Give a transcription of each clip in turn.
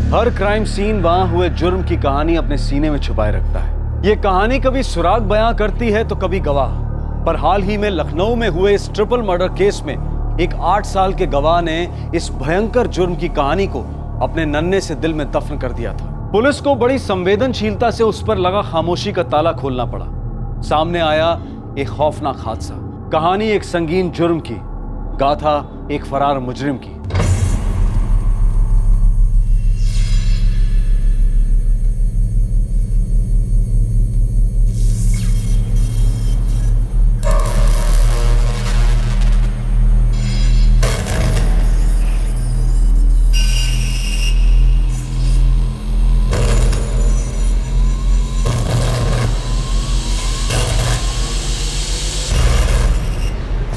हर crime scene वहां हुए जुर्म की कहानी अपने सीने में छुपाए रखता है। ये कहानी कभी सुराग बयां करती है तो कभी गवाह। पर हाल ही में लखनऊ में हुए इस ट्रिपल मर्डर केस में एक 8 साल के गवाह ने इस भयंकर जुर्म की कहानी को अपने नन्हे से दिल में दफन कर दिया था। पुलिस को बड़ी संवेदनशीलता से उस पर लगा खामोशी का ताला खोलना पड़ा। सामने आया एक खौफनाक हादसा, कहानी एक संगीन जुर्म की, गाथा एक फरार मुजरिम की।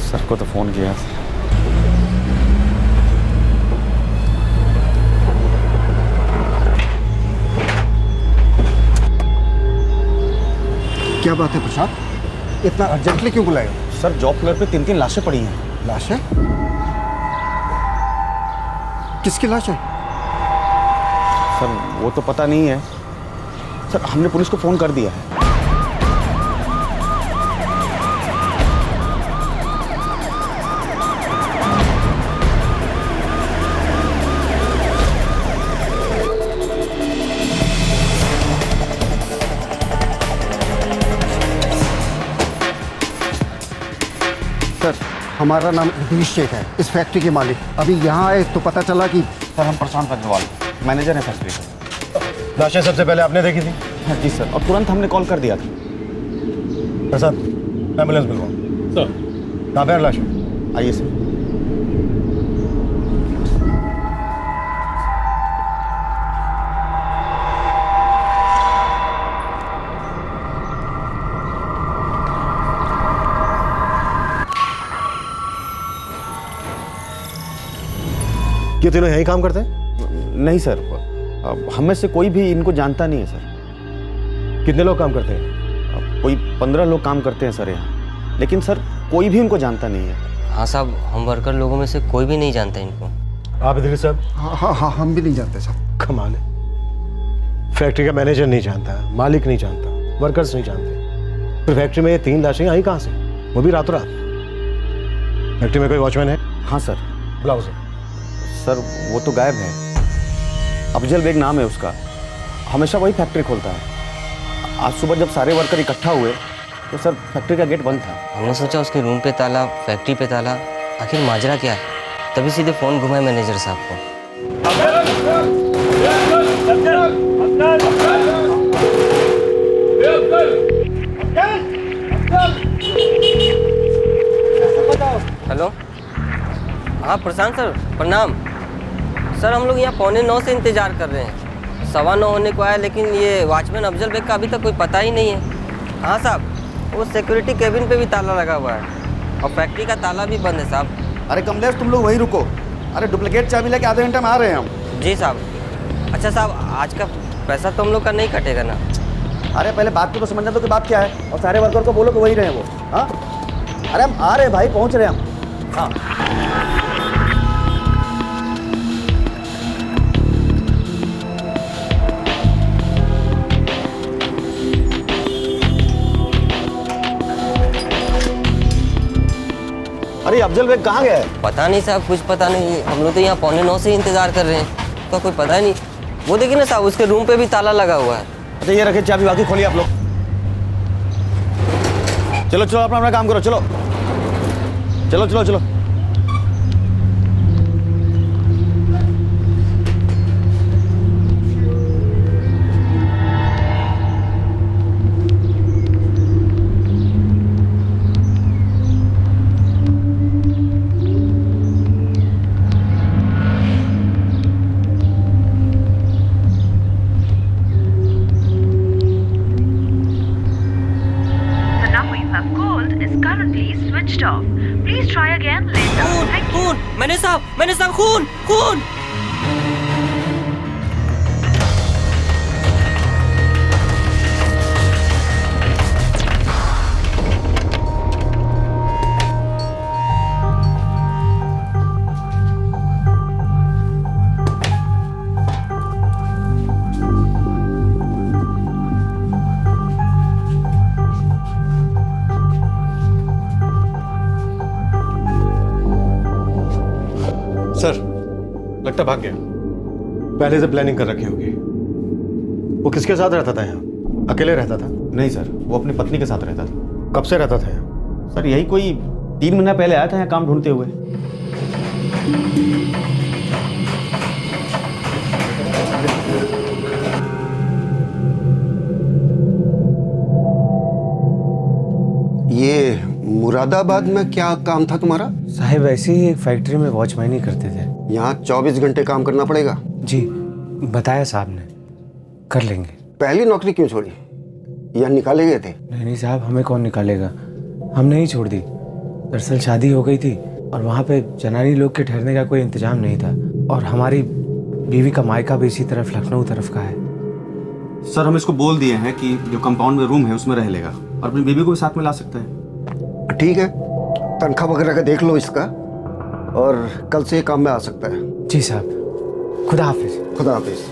सर को तो फोन किया। क्या बात है प्रसाद, इतना अर्जेंटली क्यों बुलाए? सर जॉब फ्लोर पे 3 लाशें पड़ी हैं। लाशें? किसकी लाश है? सर वो तो पता नहीं है सर, हमने पुलिस को फोन कर दिया है। सर, हमारा नाम रतीश शेख है, इस फैक्ट्री के मालिक। अभी यहाँ आए तो पता चला कि सर हम प्रशांत अग्रवाल, मैनेजर हैं फैक्ट्री का। लाशें सबसे पहले आपने देखी थी? हाँ जी सर, और तुरंत हमने कॉल कर दिया था। प्रसाद, एम्बुलेंस बुलवाओ। सर कहाँ पे है लाश? आइए सर। ये तीनों यहीं काम करते हैं? नहीं सर, हम में से कोई भी इनको जानता नहीं है सर। कितने लोग काम करते हैं? कोई 15 लोग काम करते हैं सर यहाँ, लेकिन सर कोई भी उनको जानता नहीं है। हाँ साहब, हम वर्कर लोगों में से कोई भी नहीं जानता इनको। आप इधर साहब? हाँ, हम भी नहीं जानते साहब। कमाल है, फैक्ट्री का मैनेजर नहीं जानता, मालिक नहीं जानता, वर्कर्स नहीं जानते, फिर फैक्ट्री में ये 3 लाशें आई कहाँ से, वो भी रातों रात? फैक्ट्री में कोई वॉचमैन है? हाँ सर। बुलाओ उसे। सर वो तो गायब है, अफजल बेग नाम है उसका, हमेशा वही फैक्ट्री खोलता है। आज सुबह जब सारे वर्कर इकट्ठा हुए तो सर फैक्ट्री का गेट बंद था। हमने सोचा उसके रूम पे ताला, फैक्ट्री पे ताला, आखिर माजरा क्या है। तभी सीधे फ़ोन घुमाए मैनेजर साहब को। हेलो, हाँ प्रशांत सर, प्रणाम सर। हम लोग यहाँ 8:45 से इंतज़ार कर रहे हैं, 9:15 होने को आया, लेकिन ये वॉचमैन अफजल बेग का अभी तक कोई पता ही नहीं है। हाँ साहब, वो सिक्योरिटी केबिन पे भी ताला लगा हुआ है और फैक्ट्री का ताला भी बंद है साहब। अरे कमलेश तुम लोग वहीं रुको, अरे डुप्लीकेट चाबी लेके आधे घंटे में आ रहे हैं हम। जी साहब। अच्छा साहब, आज का पैसा तो हम लोग का नहीं कटेगा ना? अरे पहले बात को तो समझना दो कि बात क्या है, और सारे वर्कर को बोलो कि वही रहे वो। हाँ अरे हम आ रहे हैं भाई, पहुँच रहे हैं हम। हाँ अरे अफजल बेग कहाँ गया है? पता नहीं साहब, कुछ पता नहीं। हम लोग तो यहाँ 8:45 से इंतज़ार कर रहे हैं, तो कोई पता ही नहीं। वो देखिए ना साहब, उसके रूम पे भी ताला लगा हुआ है। अच्छा ये रखे चाबी, बाकी खोलिए आप लोग। चलो चलो अपना अपना काम करो, चलो चलो चलो चलो। switched off. Please try again later. Thank you. खून, मैंने साहब खून खून। सर, लगता भाग गया। पहले से प्लानिंग कर रखी होगी। वो किसके साथ रहता था यहाँ? अकेले रहता था? नहीं सर, वो अपनी पत्नी के साथ रहता था। कब से रहता था यहाँ? सर यही कोई 3 महीना पहले आया था यहाँ काम ढूंढते हुए। ये मुरादाबाद में क्या काम था तुम्हारा? साहब ऐसे ही एक फैक्ट्री में वॉचमैनी करते थे। यहाँ 24 घंटे काम करना पड़ेगा? जी, बताया साहब ने, कर लेंगे। पहली नौकरी क्यों छोड़ी? या निकाले गए थे? नहीं साहब, हमें कौन निकालेगा, हमने ही छोड़ दी। दरअसल शादी हो गई थी और वहाँ पे जनानी लोग के ठहरने का कोई इंतजाम नहीं था, और हमारी बीवी का मायका भी इसी तरफ, लखनऊ तरफ का है। सर हम इसको बोल दिए हैं कि जो कंपाउंड में रूम है उसमें रह लेगा और अपनी बीबी को भी साथ में ला सकता है। ठीक है, तनख्वाह वगैरह का देख लो इसका, और कल से ये काम में आ सकता है। जी साहब, खुदा हाफिज। खुदा हाफिज।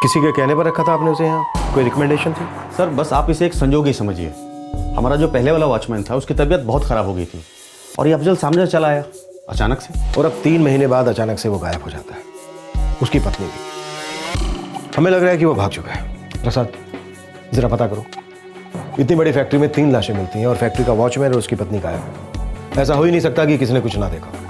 किसी के कहने पर रखा था आपने उसे यहाँ? कोई रिकमेंडेशन थी? सर बस आप इसे एक संजोग ही समझिए। हमारा जो पहले वाला वॉचमैन था उसकी तबीयत बहुत ख़राब हो गई थी और ये अफजल सामने चला आया अचानक से, और अब 3 महीने बाद अचानक से वो गायब हो जाता है, उसकी पत्नी भी। हमें लग रहा है कि वो भाग चुका है। प्रसाद, जरा पता करो। इतनी बड़ी फैक्ट्री में 3 लाशें मिलती हैं और फैक्ट्री का वॉचमैन और उसकी पत्नी गायब है। ऐसा हो ही नहीं सकता कि किसी ने कुछ ना देखा।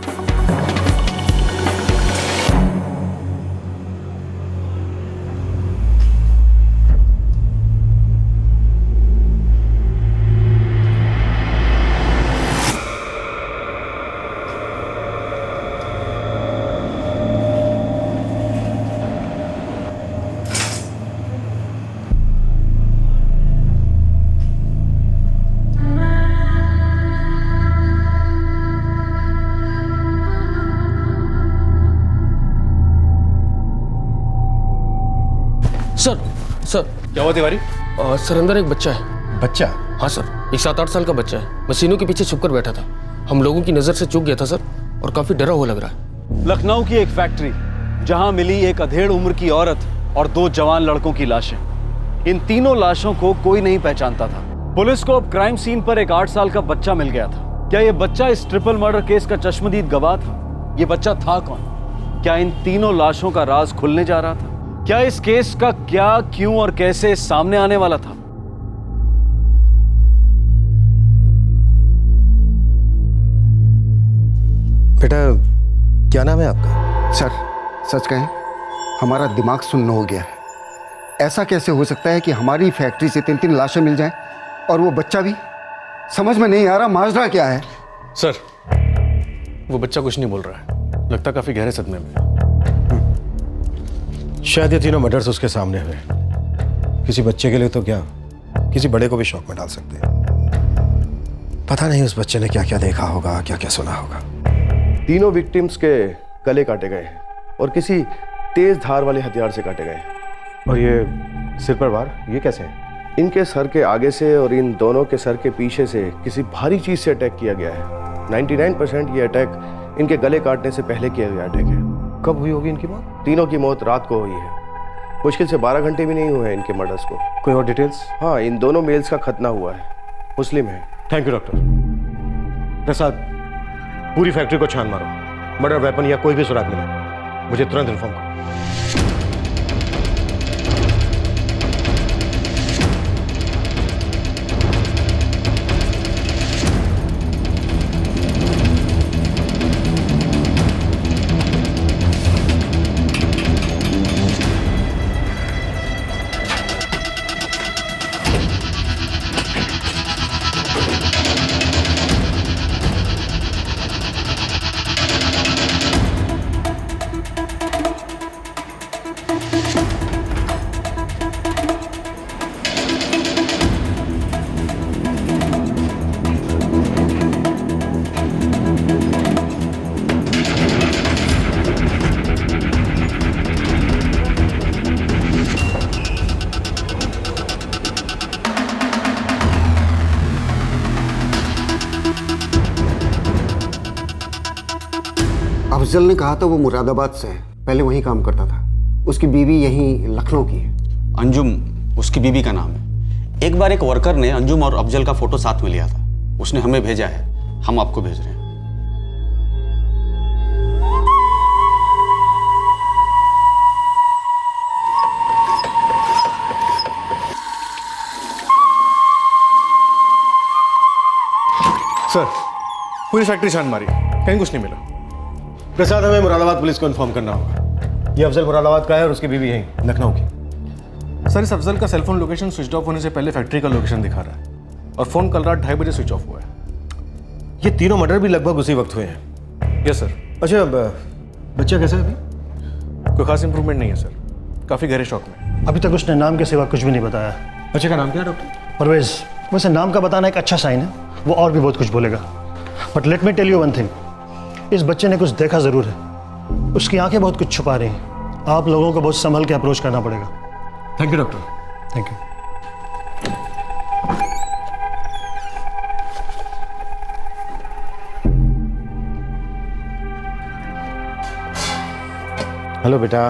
सर क्या हुआ तिवारी? सर अंदर एक बच्चा है। बच्चा? हाँ सर, एक 7-8 साल का बच्चा है, मशीनों के पीछे छुपकर बैठा था। हम लोगों की नज़र से चूक गया था सर, और काफ़ी डरा हुआ लग रहा है। लखनऊ की एक फैक्ट्री जहां मिली एक अधेड़ उम्र की औरत और 2 जवान लड़कों की लाशें। इन तीनों लाशों को कोई नहीं पहचानता था। पुलिस को अब क्राइम सीन पर एक 8 साल का बच्चा मिल गया था। क्या यह बच्चा इस ट्रिपल मर्डर केस का चश्मदीद गवाह था? यह बच्चा था कौन? क्या इन तीनों लाशों का राज खुलने जा रहा था? क्या इस केस का क्या, क्यों और कैसे सामने आने वाला था? बेटा, क्या नाम है आपका? सर सच कहें, हमारा दिमाग सुन्न हो गया है। ऐसा कैसे हो सकता है कि हमारी फैक्ट्री से 3-3 लाशें मिल जाएं और वो बच्चा भी? समझ में नहीं आ रहा, माजरा क्या है? सर वो बच्चा कुछ नहीं बोल रहा है, लगता काफ़ी गहरे सदमे में। शायद ये तीनों मर्डर्स उसके सामने हुए। किसी बच्चे के लिए तो क्या, किसी बड़े को भी शौक में डाल सकते हैं। पता नहीं उस बच्चे ने क्या क्या देखा होगा, क्या क्या सुना होगा। तीनों विक्टिम्स के गले काटे गए हैं और किसी तेज धार वाले हथियार से काटे गए हैं। और ये सिर पर वार, ये कैसे है? इनके सर के आगे से और इन दोनों के सर के पीछे से किसी भारी चीज से अटैक किया गया है। 99% ये अटैक इनके गले काटने से पहले किया गया अटैक है। कब हुई होगी इनकी मौत? तीनों की मौत रात को हुई है। मुश्किल से 12 घंटे भी नहीं हुए हैं इनके मर्डर्स को। कोई और डिटेल्स? हाँ, इन दोनों मेल्स का खतना हुआ है, मुस्लिम है। Thank you doctor. प्रसाद, पूरी फैक्ट्री को छान मारो। मर्डर वेपन या कोई भी सुराग मिले मुझे तुरंत इन्फॉर्म करो। अफजल ने कहा था वो मुरादाबाद से है, पहले वहीं काम करता था। उसकी बीवी यहीं लखनऊ की है। अंजुम उसकी बीवी का नाम है। एक बार एक वर्कर ने अंजुम और अफजल का फोटो साथ में लिया था, उसने हमें भेजा है, हम आपको भेज रहे हैं। सर, पूरी फैक्ट्री छान मारी, कहीं कुछ नहीं मिला। प्रसाद, हमें मुरादाबाद पुलिस को इन्फॉर्म करना होगा। ये अफजल मुरादाबाद का है और उसकी बीवी यहीं लखनऊ की। सर, इस अफजल का सेलफोन लोकेशन स्विच ऑफ होने से पहले फैक्ट्री का लोकेशन दिखा रहा है और फोन कल रात 2:30 बजे स्विच ऑफ हुआ है। ये तीनों मर्डर भी लगभग उसी वक्त हुए हैं। Yes sir. अच्छा, बच्चा कैसा है अभी? कोई खास इंप्रूवमेंट नहीं है सर, काफ़ी गहरे शौक में। अभी तक उसने नाम के सिवा कुछ भी नहीं बताया। बच्चे का नाम क्या है डॉक्टर? परवेज। वैसे नाम का बताना एक अच्छा साइन है, वो और भी बहुत कुछ बोलेगा। But let me tell you one thing, इस बच्चे ने कुछ देखा ज़रूर है। उसकी आंखें बहुत कुछ छुपा रही हैं। आप लोगों को बहुत संभल के अप्रोच करना पड़ेगा। Thank you doctor. Thank you. Hello बेटा।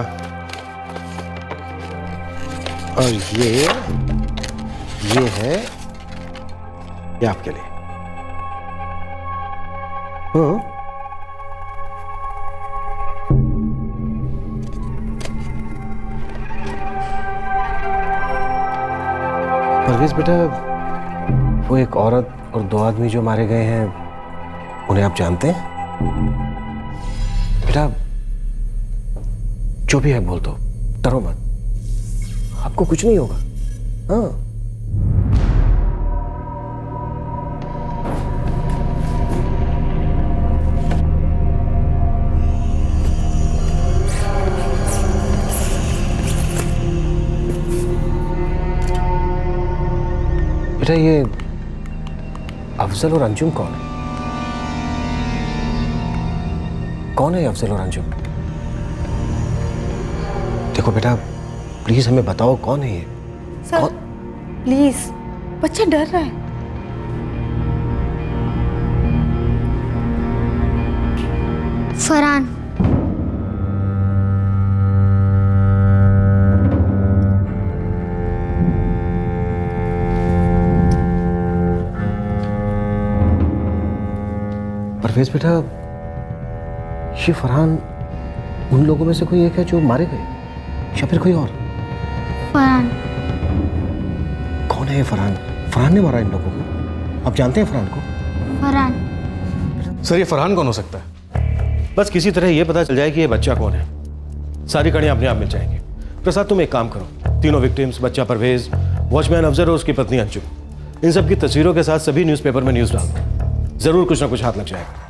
और ये है ये आपके लिए। परवेज बेटा, वो एक औरत और 2 आदमी जो मारे गए हैं, उन्हें आप जानते हैं? बेटा, जो भी है बोल दो, डरो मत, आपको कुछ नहीं होगा। हाँ, बेटा, ये अफजल और अंजुम कौन है? कौन है अफजल और अंजुम? देखो बेटा, प्लीज हमें बताओ कौन है ये? सर प्लीज, बच्चा डर रहा है। फरहान। परवेज बेटा, ये फरहान उन लोगों में से कोई एक है जो मारे गए, या फिर कोई और? फरहान। कौन है ये फरहान? फरहान ने मारा इन लोगों को? आप जानते हैं फरहान को? फरहान। सर, ये फरहान कौन हो सकता है? बस किसी तरह ये पता चल जाए कि ये बच्चा कौन है, सारी कड़ियां अपने आप मिल जाएंगी। प्रसाद, तुम एक काम करो, तीनों विक्टिम्स, बच्चा परवेज, वॉचमैन अफजल और उसकी पत्नी अंजुम, इन सब की तस्वीरों के साथ सभी न्यूज़पेपर में न्यूज़ डाल दो। जरूर कुछ ना कुछ हाथ लग जाएगा।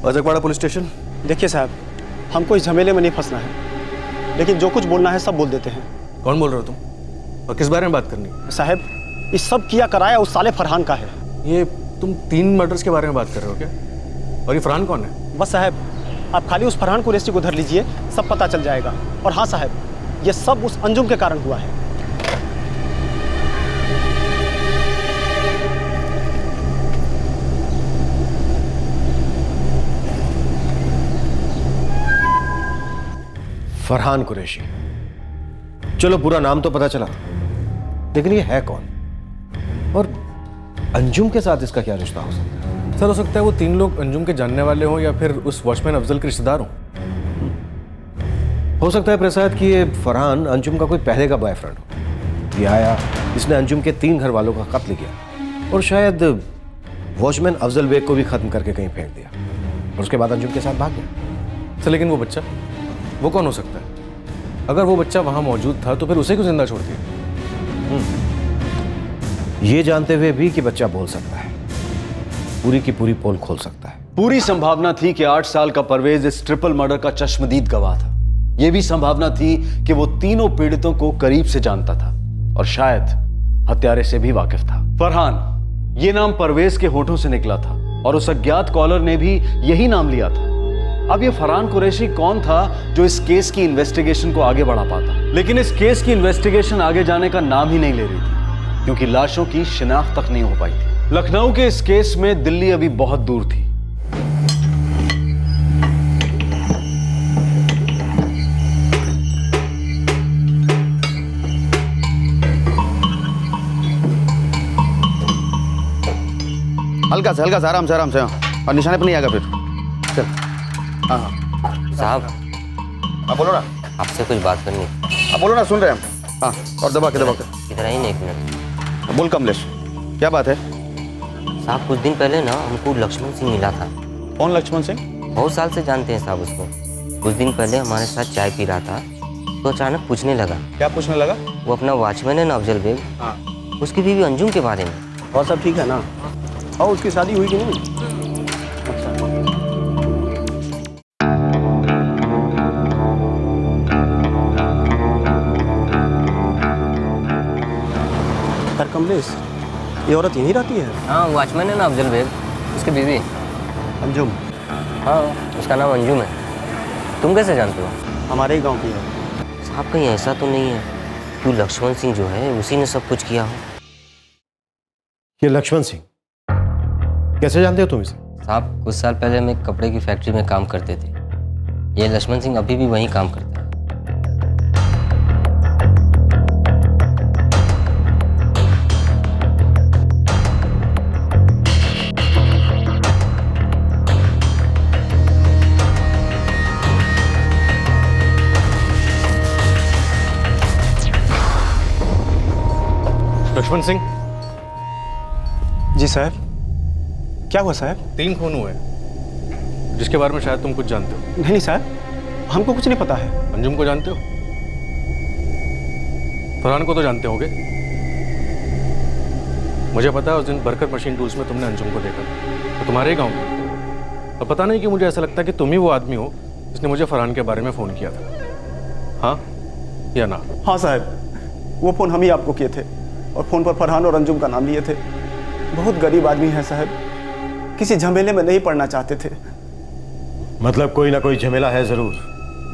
अजकवाड़ा पुलिस स्टेशन। देखिए साहब, हमको इस झमेले में नहीं फंसना है, लेकिन जो कुछ बोलना है सब बोल देते हैं। कौन बोल रहे हो तुम, और किस बारे में बात करनी? साहब, इस सब किया कराया उस साले फरहान का है। ये तुम 3 मर्डर्स के बारे में बात कर रहे हो क्या? और ये फरहान कौन है? बस साहब, आप खाली उस फरहान कुरैशी को धर लीजिए, सब पता चल जाएगा। और हाँ साहब, ये सब उस अंजुम के कारण हुआ है। फरहान कुरैशी। चलो, पूरा नाम तो पता चला, लेकिन ये है कौन? और अंजुम के साथ इसका क्या रिश्ता हो सकता है? सर, हो सकता है वो 3 लोग अंजुम के जानने वाले हों या फिर उस वॉचमैन अफजल के रिश्तेदार हों। हो सकता है प्रसाद कि ये फरहान अंजुम का कोई पहले का बॉयफ्रेंड हो। ये आया, इसने अंजुम के 3 घर वालों का कत्ल किया और शायद वॉचमैन अफजल बेग को भी खत्म करके कहीं फेंक दिया और उसके बाद अंजुम के साथ भाग गया। सर, लेकिन वो बच्चा, वो कौन हो सकता है? अगर वो बच्चा वहां मौजूद था तो फिर उसे क्यों जिंदा छोड़ दिया? ये जानते हुए भी कि बच्चा बोल सकता है, पूरी की पूरी पोल खोल सकता है। पूरी संभावना थी कि 8 साल का परवेज इस ट्रिपल मर्डर का चश्मदीद गवाह था। यह भी संभावना थी कि वो तीनों पीड़ितों को करीब से जानता था और शायद हत्यारे से भी वाकिफ था। फरहान, यह नाम परवेज के होठों से निकला था और उस अज्ञात कॉलर ने भी यही नाम लिया था। अब ये फरहान कुरैशी कौन था जो इस केस की इन्वेस्टिगेशन को आगे बढ़ा पाता? लेकिन इस केस की इन्वेस्टिगेशन आगे जाने का नाम ही नहीं ले रही थी, क्योंकि लाशों की शिनाख्त तक नहीं हो पाई थी। लखनऊ के इस केस में दिल्ली अभी बहुत दूर थी। हल्का से आराम से और निशाने पर नहीं आएगा फिर। चल। हाँ हाँ साहब, हाँ बोलो ना। आपसे कुछ बात करनी है। हाँ बोलो ना, सुन रहे हैं हम। हाँ, और दबा के इधर आई ना, 1 मिनट। बोल कमलेश, क्या बात है? साहब, कुछ दिन पहले ना हमको लक्ष्मण सिंह मिला था। कौन लक्ष्मण सिंह? बहुत साल से जानते हैं साहब उसको। कुछ दिन पहले हमारे साथ चाय पी रहा था तो अचानक पूछने लगा। क्या पूछने लगा? वो अपना वॉचमैन है ना अफजल बेग, हाँ, उसकी बीवी अंजुम के बारे में। और सब ठीक है ना? और उसकी शादी हुई कि नहीं? सर कमलेश, ये औरत यहीं रहती है? हाँ, वॉचमैन है ना अफजल बेग, उसकी बीवी अंजुम। हाँ, उसका नाम अंजुम है। तुम कैसे जानते हो? हमारे ही गांव की है। साहब, कहीं ऐसा तो नहीं है कि लक्ष्मण सिंह जो है उसी ने सब कुछ किया हो? ये लक्ष्मण सिंह कैसे जानते हो तुम इसे? साहब, कुछ साल पहले हम एक कपड़े की फैक्ट्री में काम करते थे। ये लक्ष्मण सिंह अभी भी वहीं काम करता है। लक्ष्मण सिंह? जी साहब। क्या हुआ साहब? 3 खून हुए जिसके बारे में शायद तुम कुछ जानते हो। नहीं साहब, हमको कुछ नहीं पता है। अंजुम को जानते हो? फरहान को तो जानते होगे। मुझे पता है उस दिन बरकत मशीन टूल्स में तुमने अंजुम को देखा तो तुम्हारे ही गांव में। और पता नहीं कि मुझे ऐसा लगता है कि तुम ही वो आदमी हो जिसने मुझे फरहान के बारे में फ़ोन किया था। हाँ या ना? हाँ साहब, वो फ़ोन हम ही आपको किए थे और फ़ोन पर फरहान और अंजुम का नाम लिए थे। बहुत गरीब आदमी है साहब, किसी झमेले में नहीं पड़ना चाहते थे। मतलब कोई ना कोई झमेला है जरूर।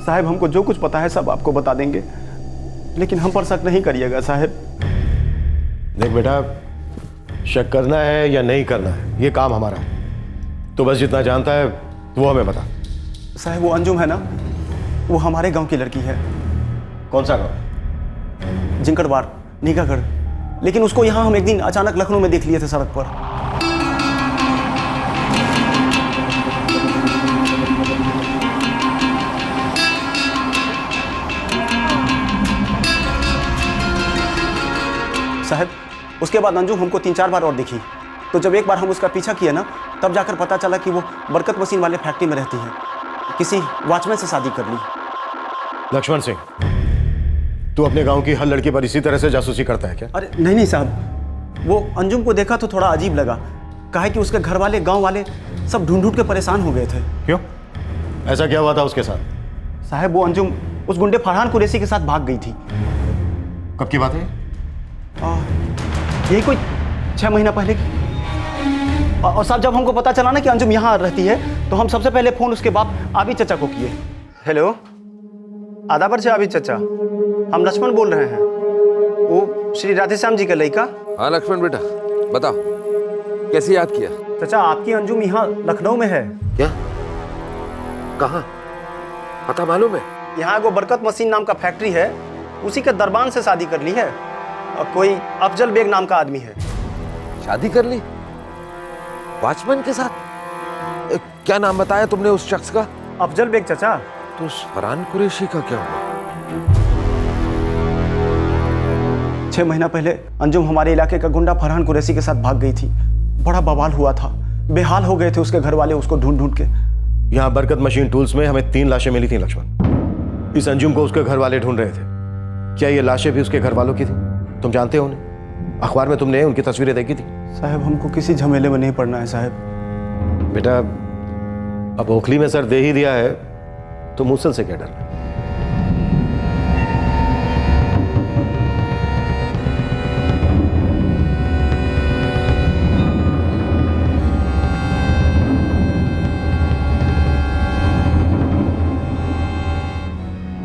साहब, हमको जो कुछ पता है सब आपको बता देंगे, लेकिन हम पर शक नहीं करिएगा साहब। देख बेटा, शक करना है या नहीं करना है ये काम हमारा है। तो बस जितना जानता है वो हमें बता। साहब, वो अंजुम है ना, वो हमारे गांव की लड़की है। कौन सा गाँव? जिंकड़वार, निगागढ़। लेकिन उसको यहाँ हम एक दिन अचानक लखनऊ में देख लिए थे सड़क पर। साहब, उसके बाद अंजुम हमको 3-4 बार और दिखी। तो जब एक बार हम उसका पीछा किए ना, तब जाकर पता चला कि वो बरकत मशीन वाले फैक्ट्री में रहती है। किसी वॉचमैन से शादी कर ली। लक्ष्मण सिंह, तू अपने गांव की हर लड़की पर इसी तरह से जासूसी करता है क्या? अरे नहीं साहब, वो अंजुम को देखा तो थोड़ा अजीब लगा। कहा कि उसके घर वाले, गांव वाले सब ढूंढ ढूंढ के परेशान हो गए थे। क्यों? ऐसा क्या हुआ था उसके साथ? साहब, वो अंजुम उस गुंडे फरहान कुरैशी के साथ भाग गई थी। कब की बात है? यही कोई 6 महीना पहले की। और साहब, जब हमको पता चला ना कि अंजुम यहाँ रहती है तो हम सबसे पहले फ़ोन उसके बाप आबिद चचा को किए। हेलो, आदाबर से आबिद चचा, हम लक्ष्मण बोल रहे हैं। वो श्री राधेश्याम जी का लड़का। हाँ लक्ष्मण बेटा, बताओ कैसे याद किया? चचा, आपकी अंजुम यहाँ लखनऊ में है। क्या? कहाँ? पता मालूम है? यहाँ वो बरकत मशीन नाम का फैक्ट्री है, उसी के दरबान से शादी कर ली है। और कोई अफजल बेग नाम का आदमी है। शादी कर ली? वॉचमैन के साथ? क्या नाम बताया तुमने उस शख्स का? अफजल बेग चचा। तो उस फरहान कुरैशी का क्या हुआ? 6 महीना पहले अंजुम हमारे इलाके का गुंडा फरहान कुरैशी के साथ भाग गई थी। बड़ा बवाल हुआ था, बेहाल हो गए थे उसके घर वाले उसको ढूंढ ढूंढ के। यहाँ बरकत मशीन टूल्स में हमें 3 लाशें मिली थी लक्ष्मण। इस अंजुम को उसके घर वाले ढूंढ रहे थे। क्या ये लाशें भी उसके घर वालों की थी? तुम जानते हो उन्हें? अखबार में तुमने उनकी तस्वीरें देखी थी? साहब, हमको किसी झमेले में नहीं पड़ना है साहब। बेटा अब ओखली में सर दे ही दिया है तो मूसल से क्या डरना।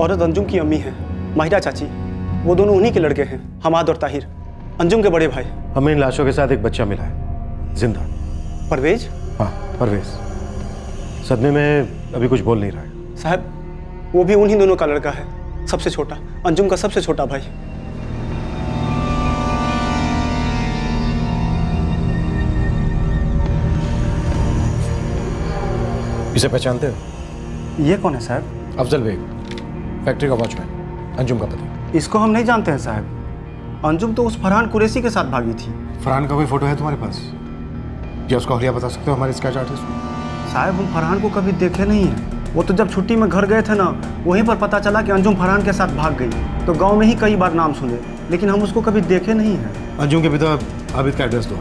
औरत अंजुम की अम्मी है, माहिरा चाची। वो दोनों उन्हीं के लड़के हैं, हमाद और ताहिर, अंजुम के बड़े भाई। हमें इन लाशों के साथ एक बच्चा मिला है, जिंदा। परवेज? हाँ, परवेज सदमे में अभी कुछ बोल नहीं रहा है। साहब, वो भी उन्हीं दोनों का लड़का है, सबसे छोटा, अंजुम का सबसे छोटा भाई। इसे पहचानते हो? ये कौन है साहब? अफजल बेग, फैक्ट्री का वॉचमैन, अंजुम का पति। इसको हम नहीं जानते हैं साहब। अंजुम तो उस फरहान कुरैशी के साथ भागी थी। फरहान का कोई फोटो है तुम्हारे पास? या उसका हुलिया बता सकते हो हमारे स्केच आर्टिस्ट को? साहब, हम फरहान को कभी देखे नहीं हैं। वो तो जब छुट्टी में घर गए थे ना, वहीं पर पता चला कि अंजुम फरहान के साथ भाग गई। तो गांव में ही कई बार नाम सुने, लेकिन हम उसको कभी देखे नहीं हैं। अंजुम के पिता आबिद का एड्रेस दो,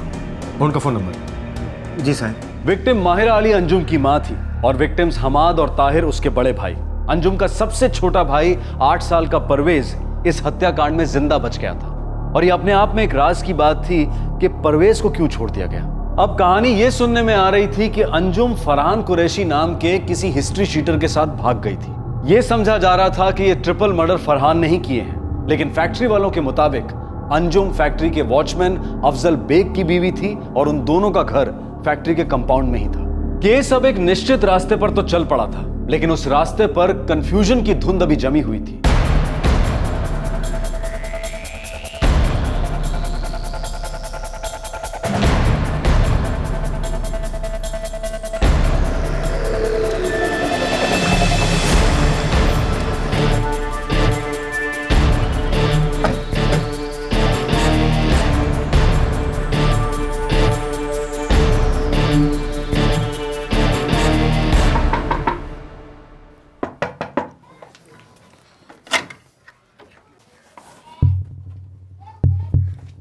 उनका फोन नंबर। जी साहब। विक्टिम माहिरा अली अंजुम की मां थी और विक्टिम्स हमाद और ताहिर उसके बड़े भाई। अंजुम का सबसे छोटा भाई 8 साल का परवेज इस हत्याकांड में जिंदा बच गया था और ये अपने आप में एक राज की बात थी कि परवेज को क्यों छोड़ दिया गया। अब कहानी ये सुनने में आ रही थी कि अंजुम फरहान कुरैशी नाम के किसी हिस्ट्री शीटर के साथ भाग गई थी। ये समझा जा रहा था कि ये ट्रिपल मर्डर फरहान नहीं किए हैं, लेकिन फैक्ट्री वालों के मुताबिक अंजुम फैक्ट्री के वॉचमैन अफजल बेग की बीवी थी और उन दोनों का घर फैक्ट्री के कंपाउंड में ही था। केस अब एक निश्चित रास्ते पर तो चल पड़ा था, लेकिन उस रास्ते पर कंफ्यूजन की धुंध अभी जमी हुई थी।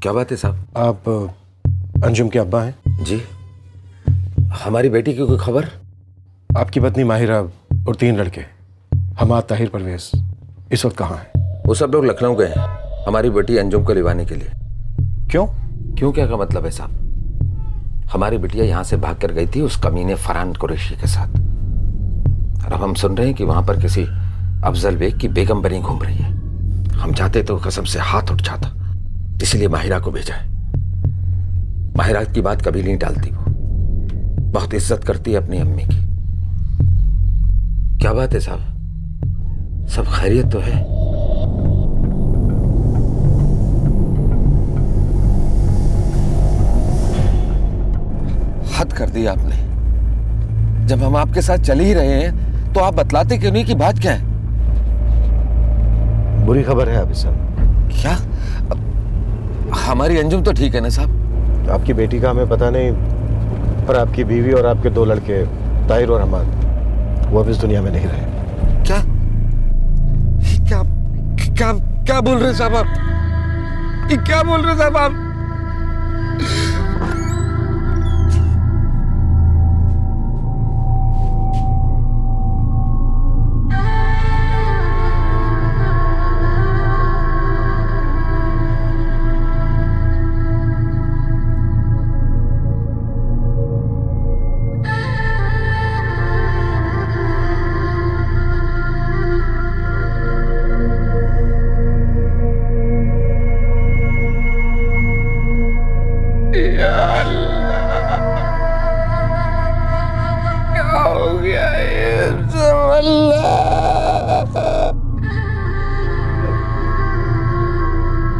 क्या बात है साहब? आप अंजुम के अब्बा हैं? जी। हमारी बेटी की कोई खबर? आपकी पत्नी माहिरा और 3 लड़के हमाद, ताहिर, परवेज इस वक्त कहाँ हैं? वो सब लोग लखनऊ गए हैं हमारी बेटी अंजुम को लिवाने के लिए। क्यों? क्यों क्या का मतलब है साहब? हमारी बिटिया यहाँ से भाग कर गई थी उस कमीने फरहान कुरैशी के साथ, और अब हम सुन रहे हैं कि वहां पर किसी अफजल बेग की बेगम बनी घूम रही है। हम चाहते तो कसम से हाथ उठ जाता, इसलिए माहिरा को भेजा है। माहिरा की बात कभी नहीं टालती, वो बहुत इज्जत करती है अपनी अम्मी की। क्या बात है साहब, सब खैरियत तो है? हद कर दी आपने। जब हम आपके साथ चल ही रहे हैं तो आप बतलाते क्यों नहीं कि बात क्या है? बुरी खबर है अभी साहब। क्या? हमारी अंजुम तो ठीक है ना साहब? आपकी बेटी का हमें पता नहीं, पर आपकी बीवी और आपके 2 लड़के ताहिर और हमाद वो अब इस दुनिया में नहीं रहे। क्या क्या क्या क्या बोल रहे साहब आप? ये क्या बोल रहे साहब आप?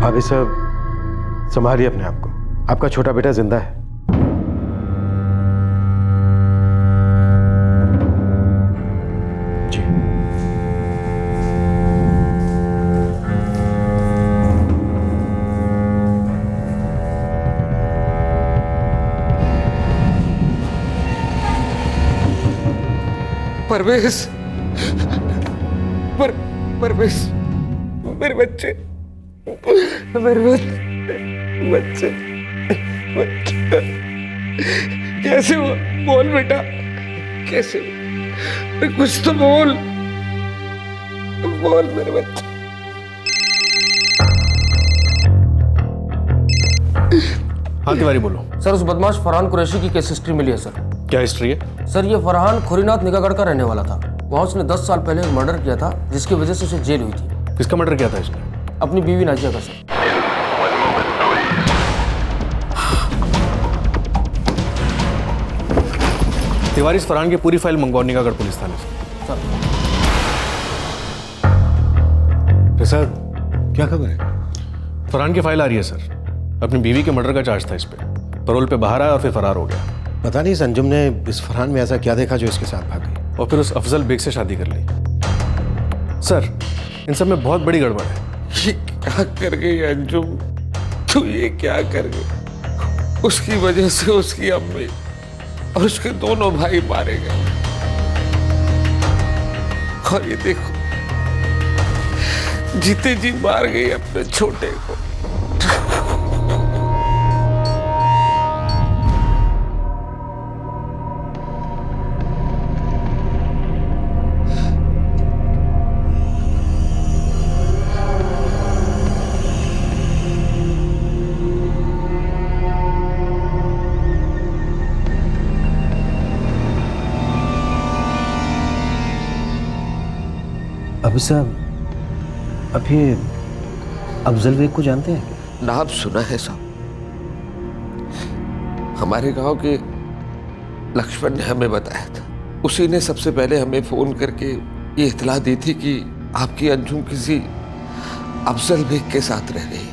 अभी सब संभालिए अपने आप को, आपका छोटा बेटा जिंदा है। जी। परवेज, परवेज, मेरे बच्चे, मेरे बच्चे, बच्चे। कैसे हुआ? बोल बेटा, कैसे हुआ? कुछ तो बोल, बोल मेरे बच्चे। हाँ तिवारी बोलो। सर उस बदमाश फरहान कुरैशी की केस हिस्ट्री मिली है सर। क्या हिस्ट्री है? सर ये फरहान खुरीनाथ निगाहगढ़ का रहने वाला था। वहाँ उसने 10 साल पहले मर्डर किया था, जिसकी वजह से उसे जेल हुई थी। किसका मर्डर किया था इसने? अपनी बीवी नाजिया का सर। तिवारी इस फरहान की पूरी फाइल मंगवाओ निगाहगढ़ पुलिस थाने से। सर प्रसाद क्या खबर है? फरहान की फाइल आ रही है सर। अपनी बीवी के मर्डर का चार्ज था इस पे। पैरोल पे बाहर आया और फिर फरार हो गया। पता नहीं संजुम ने इस फरहान में ऐसा क्या देखा जो इसके साथ भाग गई और फिर उस अफजल बेग से शादी कर ली। सर इन सब में बहुत बड़ी गड़बड़ है। ये क्या कर गई अंजुम? तू ये क्या कर गई? उसकी वजह से उसकी अम्मी और उसके दोनों भाई मारे गए। और ये देखो, जीते जी मार गई अपने छोटे को। अभी साहब, आप ये अफजल बेग को जानते हैं? नाम सुना है साहब। हमारे गांव के लक्ष्मण ने हमें बताया था। उसी ने सबसे पहले हमें फोन करके ये इत्तला दी थी कि आपकी अंजुम किसी अफजल बेग के साथ रह रही है।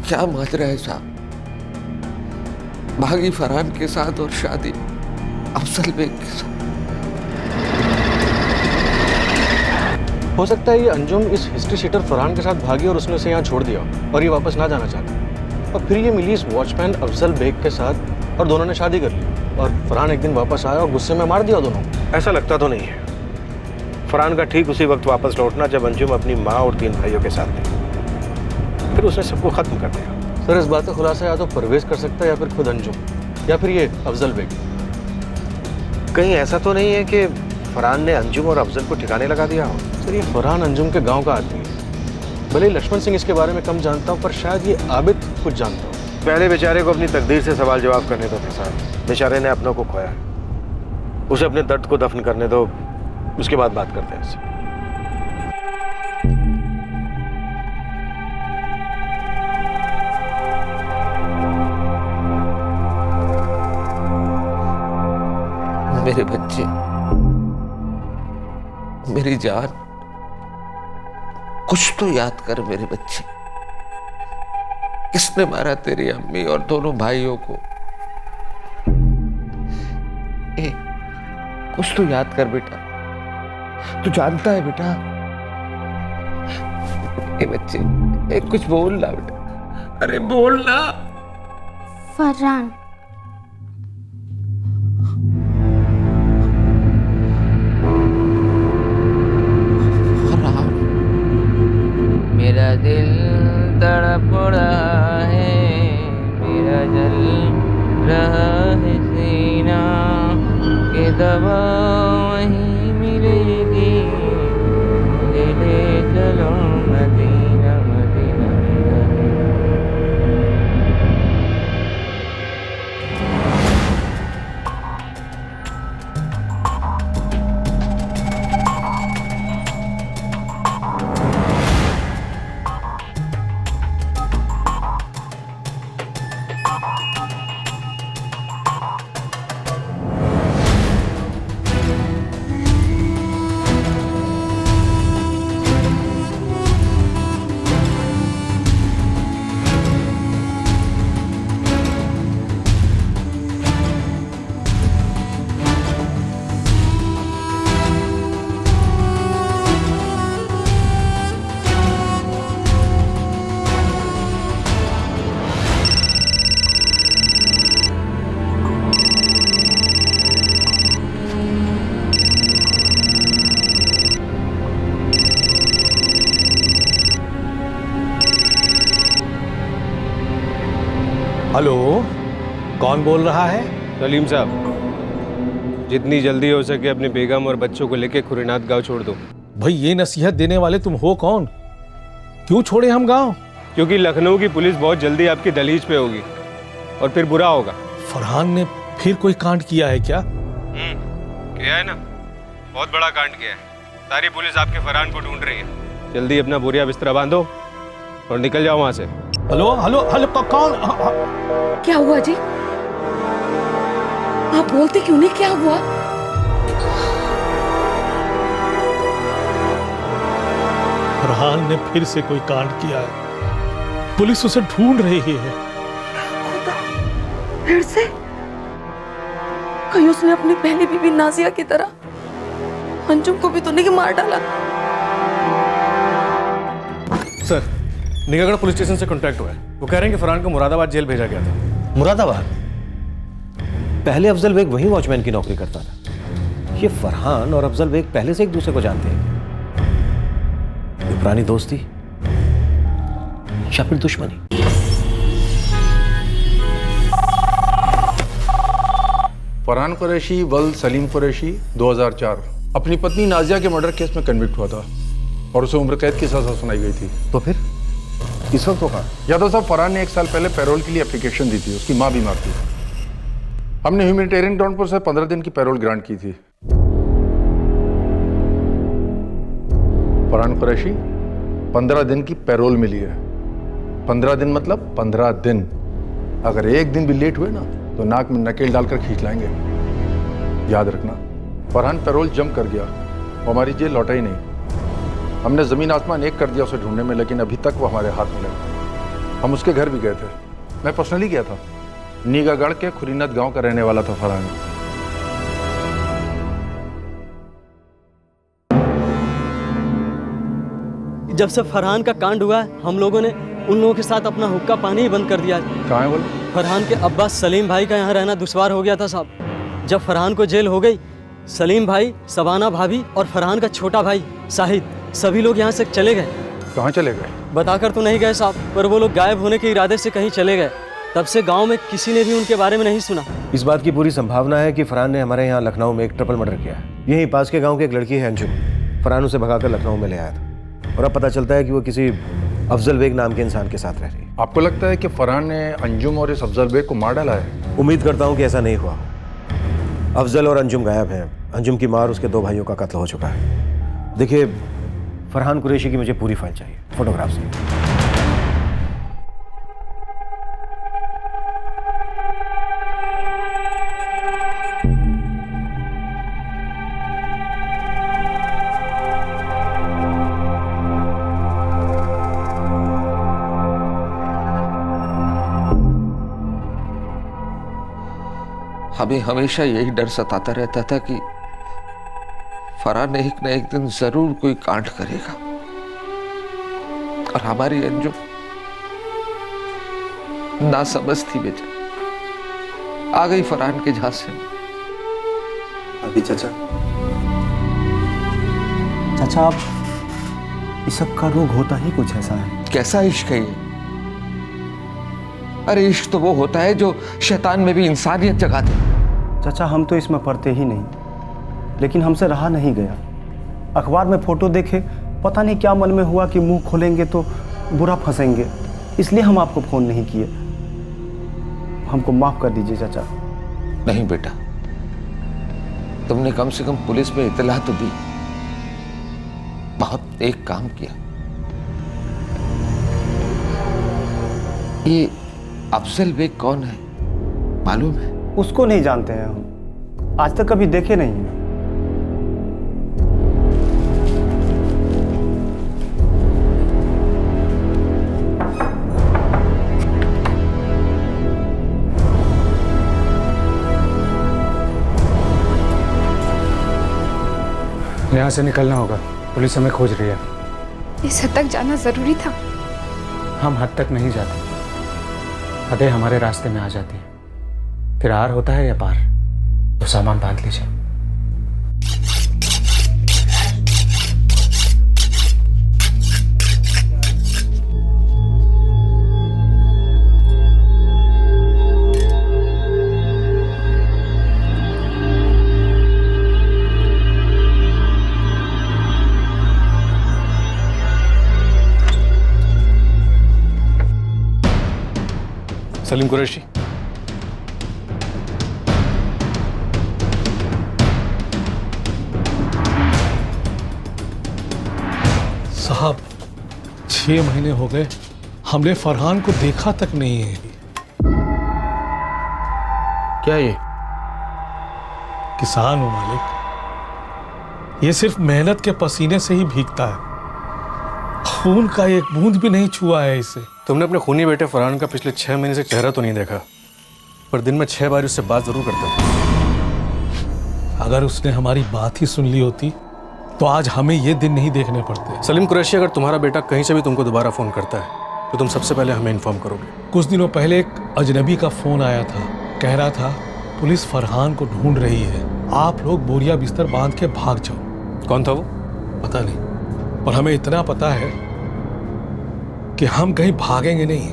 क्या माजरा है साहब? भागी फरहान के साथ और शादी अफजल बेग के साथ। हो सकता है ये अंजुम इस हिस्ट्री शीटर फरहान के साथ भागी और उसने उसे यहाँ छोड़ दिया और ये वापस ना जाना चाहता। और फिर ये मिली इस वॉचमैन अफजल बेग के साथ और दोनों ने शादी कर ली। और फरहान एक दिन वापस आया और गुस्से में मार दिया दोनों। ऐसा लगता तो नहीं है। फरहान का ठीक उसी वक्त वापस लौटना जब अंजुम अपनी माँ और 3 भाइयों के साथ थी। फिर उसने सबको खत्म कर दिया। सर इस बात का खुलासा या तो परवेज कर सकता है या फिर खुद अंजुम या फिर ये अफजल बेग। कहीं ऐसा तो नहीं है कि फरहान ने अंजुम और अफजल को ठिकाने लगा दिया हो? सर ये फरहान अंजुम के गांव का आदमी है। भले ही लक्ष्मण सिंह इसके बारे में कम जानता हूँ, पर शायद ये आबिद कुछ जानता हो। पहले बेचारे को अपनी तकदीर से सवाल जवाब करने दो प्रसाद। बेचारे ने अपनों को खोया, उसे अपने दर्द को दफन करने दो, उसके बाद बात करते हैं उससे। मेरे बच्चे, मेरी जान, कुछ तो याद कर मेरे बच्चे। किसने मारा तेरी अम्मी और दोनों भाइयों को? कुछ तो याद कर बेटा। तू जानता है बेटा? बच्चे कुछ बोल ना बेटा। अरे बोल ना। फरहान। मेरा दिल तड़प रहा है, मेरा जल रहा है सीना, के दवा वहीं मिलेगी, मुझे ले चलो मदीना मदीना। हेलो, कौन बोल रहा है? सलीम साहब, जितनी जल्दी हो सके अपनी बेगम और बच्चों को लेके खुरीनाथ गांव छोड़ दो। भाई ये नसीहत देने वाले तुम हो कौन? क्यों छोड़े हम गांव? क्योंकि लखनऊ की पुलिस बहुत जल्दी आपकी दहलीज पे होगी और फिर बुरा होगा। फरहान ने फिर कोई कांड किया है क्या? किया है ना, बहुत बड़ा कांड किया है। सारी पुलिस आपके फरहान को ढूंढ रही है। जल्दी अपना बोरिया बिस्तरा बांधो और निकल जाओ वहां से। हेलो हेलो हेलो, कौन? क्या हुआ जी? आप बोलते क्यों नहीं? क्या हुआ? फरहान ने फिर से कोई कांड किया है। पुलिस उसे ढूंढ रही है। फिर से? कहीं उसने अपनी पहली बीवी नाजिया की तरह अंजुम को भी तो नहीं मार डाला? सर, निगागढ़ पुलिस स्टेशन से कांटेक्ट हुआ है। वो कह रहे हैं कि फरहान को मुरादाबाद जेल भेजा गया था। मुरादाबाद? पहले अफजल बेग वहीं वॉचमैन की नौकरी करता था। ये फरहान और अफजल बेग पहले से एक दूसरे को जानते हैं। ये पुरानी दोस्ती या फिर दुश्मनी? फरहान कुरैशी वल सलीम कुरैशी 2004 अपनी पत्नी नाजिया के मर्डर केस में कन्विक्ट हुआ था और उसे उम्र कैद की सजा सुनाई गई थी। तो फिर इस वक्त होगा? यादव साहब, फरहान ने 1 साल पहले पैरोल के लिए एप्लीकेशन दी थी। उसकी मां बीमार थी। हमने ह्यूमैनिटेरियन ग्राउंड पर से 15 दिन की पैरोल ग्रांट की थी। फरहान कुरैशी 15 दिन की पैरोल मिली है। 15 दिन मतलब 15 दिन। अगर एक दिन भी लेट हुए ना तो नाक में नकेल डालकर खींच लाएंगे। याद रखना, फरहान पैरोल जम कर गया, वो हमारी जेल लौटा ही नहीं। हमने जमीन आसमान एक कर दिया उसे ढूंढने में, लेकिन अभी तक वो हमारे हाथ में लगा। हम उसके घर भी गए थे, मैं पर्सनली गया था। निगागढ़ के खुरीनाथ गांव का रहने वाला था फरहान। जब से फरहान का कांड हुआ है, हम लोगों ने उन लोगों के साथ अपना हुक्का पानी ही बंद कर दिया। कहाँ है बोले? फरहान के अब्बा सलीम भाई का यहाँ रहना दुश्वार हो गया था साहब। जब फरहान को जेल हो गई, सलीम भाई, सबाना भाभी और फरहान का छोटा भाई शाहिद, सभी लोग यहाँ से चले गए। कहाँ चले गए? बताकर तो नहीं गए साहब, पर वो लोग गायब होने के इरादे से कहीं चले गए। तब से गांव में किसी ने भी उनके बारे में नहीं सुना। इस बात की पूरी संभावना है कि फरहान ने हमारे यहाँ लखनऊ में एक ट्रिपल मर्डर किया है। यहीं पास के गांव की एक लड़की है अंजुम। फरहान उसे भगाकर लखनऊ में ले आया था और अब पता चलता है कि वो किसी अफजल बेग नाम के इंसान के साथ रह रही है। आपको लगता है कि फरहान ने अंजुम और इस अफजल बेग को मार डाला है? उम्मीद करता हूँ कि ऐसा नहीं हुआ। अफजल और अंजुम गायब हैं। अंजुम की मां और उसके 2 भाइयों का कत्ल हो चुका है। देखिए, फरहान कुरैशी की मुझे पूरी फाइल चाहिए, फोटोग्राफ से। हमें हमेशा यही डर सताता रहता था कि फरहान एक न एक दिन जरूर कोई कांड करेगा और हमारी अंजुम ना समझ थी बेचारी, आ गई फरहान के झांसे में। अभी चाचा आप इस सब का रोग होता ही कुछ ऐसा है। कैसा इश्क है ये? अरे इश्क तो वो होता है जो शैतान में भी इंसानियत जगा दे। चाचा, हम तो इसमें पढ़ते ही नहीं, लेकिन हमसे रहा नहीं गया। अखबार में फोटो देखे, पता नहीं क्या मन में हुआ कि मुंह खोलेंगे तो बुरा फंसेंगे, इसलिए हम आपको फोन नहीं किए। हमको माफ कर दीजिए चाचा। नहीं बेटा, तुमने कम से कम पुलिस में इतला तो दी, बहुत नेक काम किया। ये अफजल बेग कौन है मालूम है? उसको नहीं जानते हैं हम, आज तक कभी देखे नहीं हैं। यहाँ से निकलना होगा, पुलिस हमें खोज रही है। इस हद तक जाना जरूरी था? हम हद तक नहीं जाते, हदें हमारे रास्ते में आ जाती है। फिर आर होता है या पार, तो सामान बांध लीजिए। सलीम कुरैशी, साहब 6 महीने हो गए, हमने फरहान को देखा तक नहीं है। क्या ये? किसान हूं मालिक, ये सिर्फ मेहनत के पसीने से ही भीगता है, खून का एक बूंद भी नहीं छुआ है इसे। तुमने अपने खूनी बेटे फरहान का पिछले 6 महीने से चेहरा तो नहीं देखा, पर दिन में 6 बार उससे बात जरूर करते हो। अगर उसने हमारी बात ही सुन ली होती तो आज हमें ये दिन नहीं देखने पड़ते। सलीम कुरैशी, अगर तुम्हारा बेटा कहीं से भी तुमको दोबारा फोन करता है तो तुम सबसे पहले हमें इन्फॉर्म करोगे। कुछ दिनों पहले एक अजनबी का फोन आया था, कह रहा था पुलिस फरहान को ढूंढ रही है, आप लोग बोरिया बिस्तर बांध के भाग जाओ। कौन था वो? पता नहीं, पर हमें इतना पता है कि हम कहीं भागेंगे नहीं।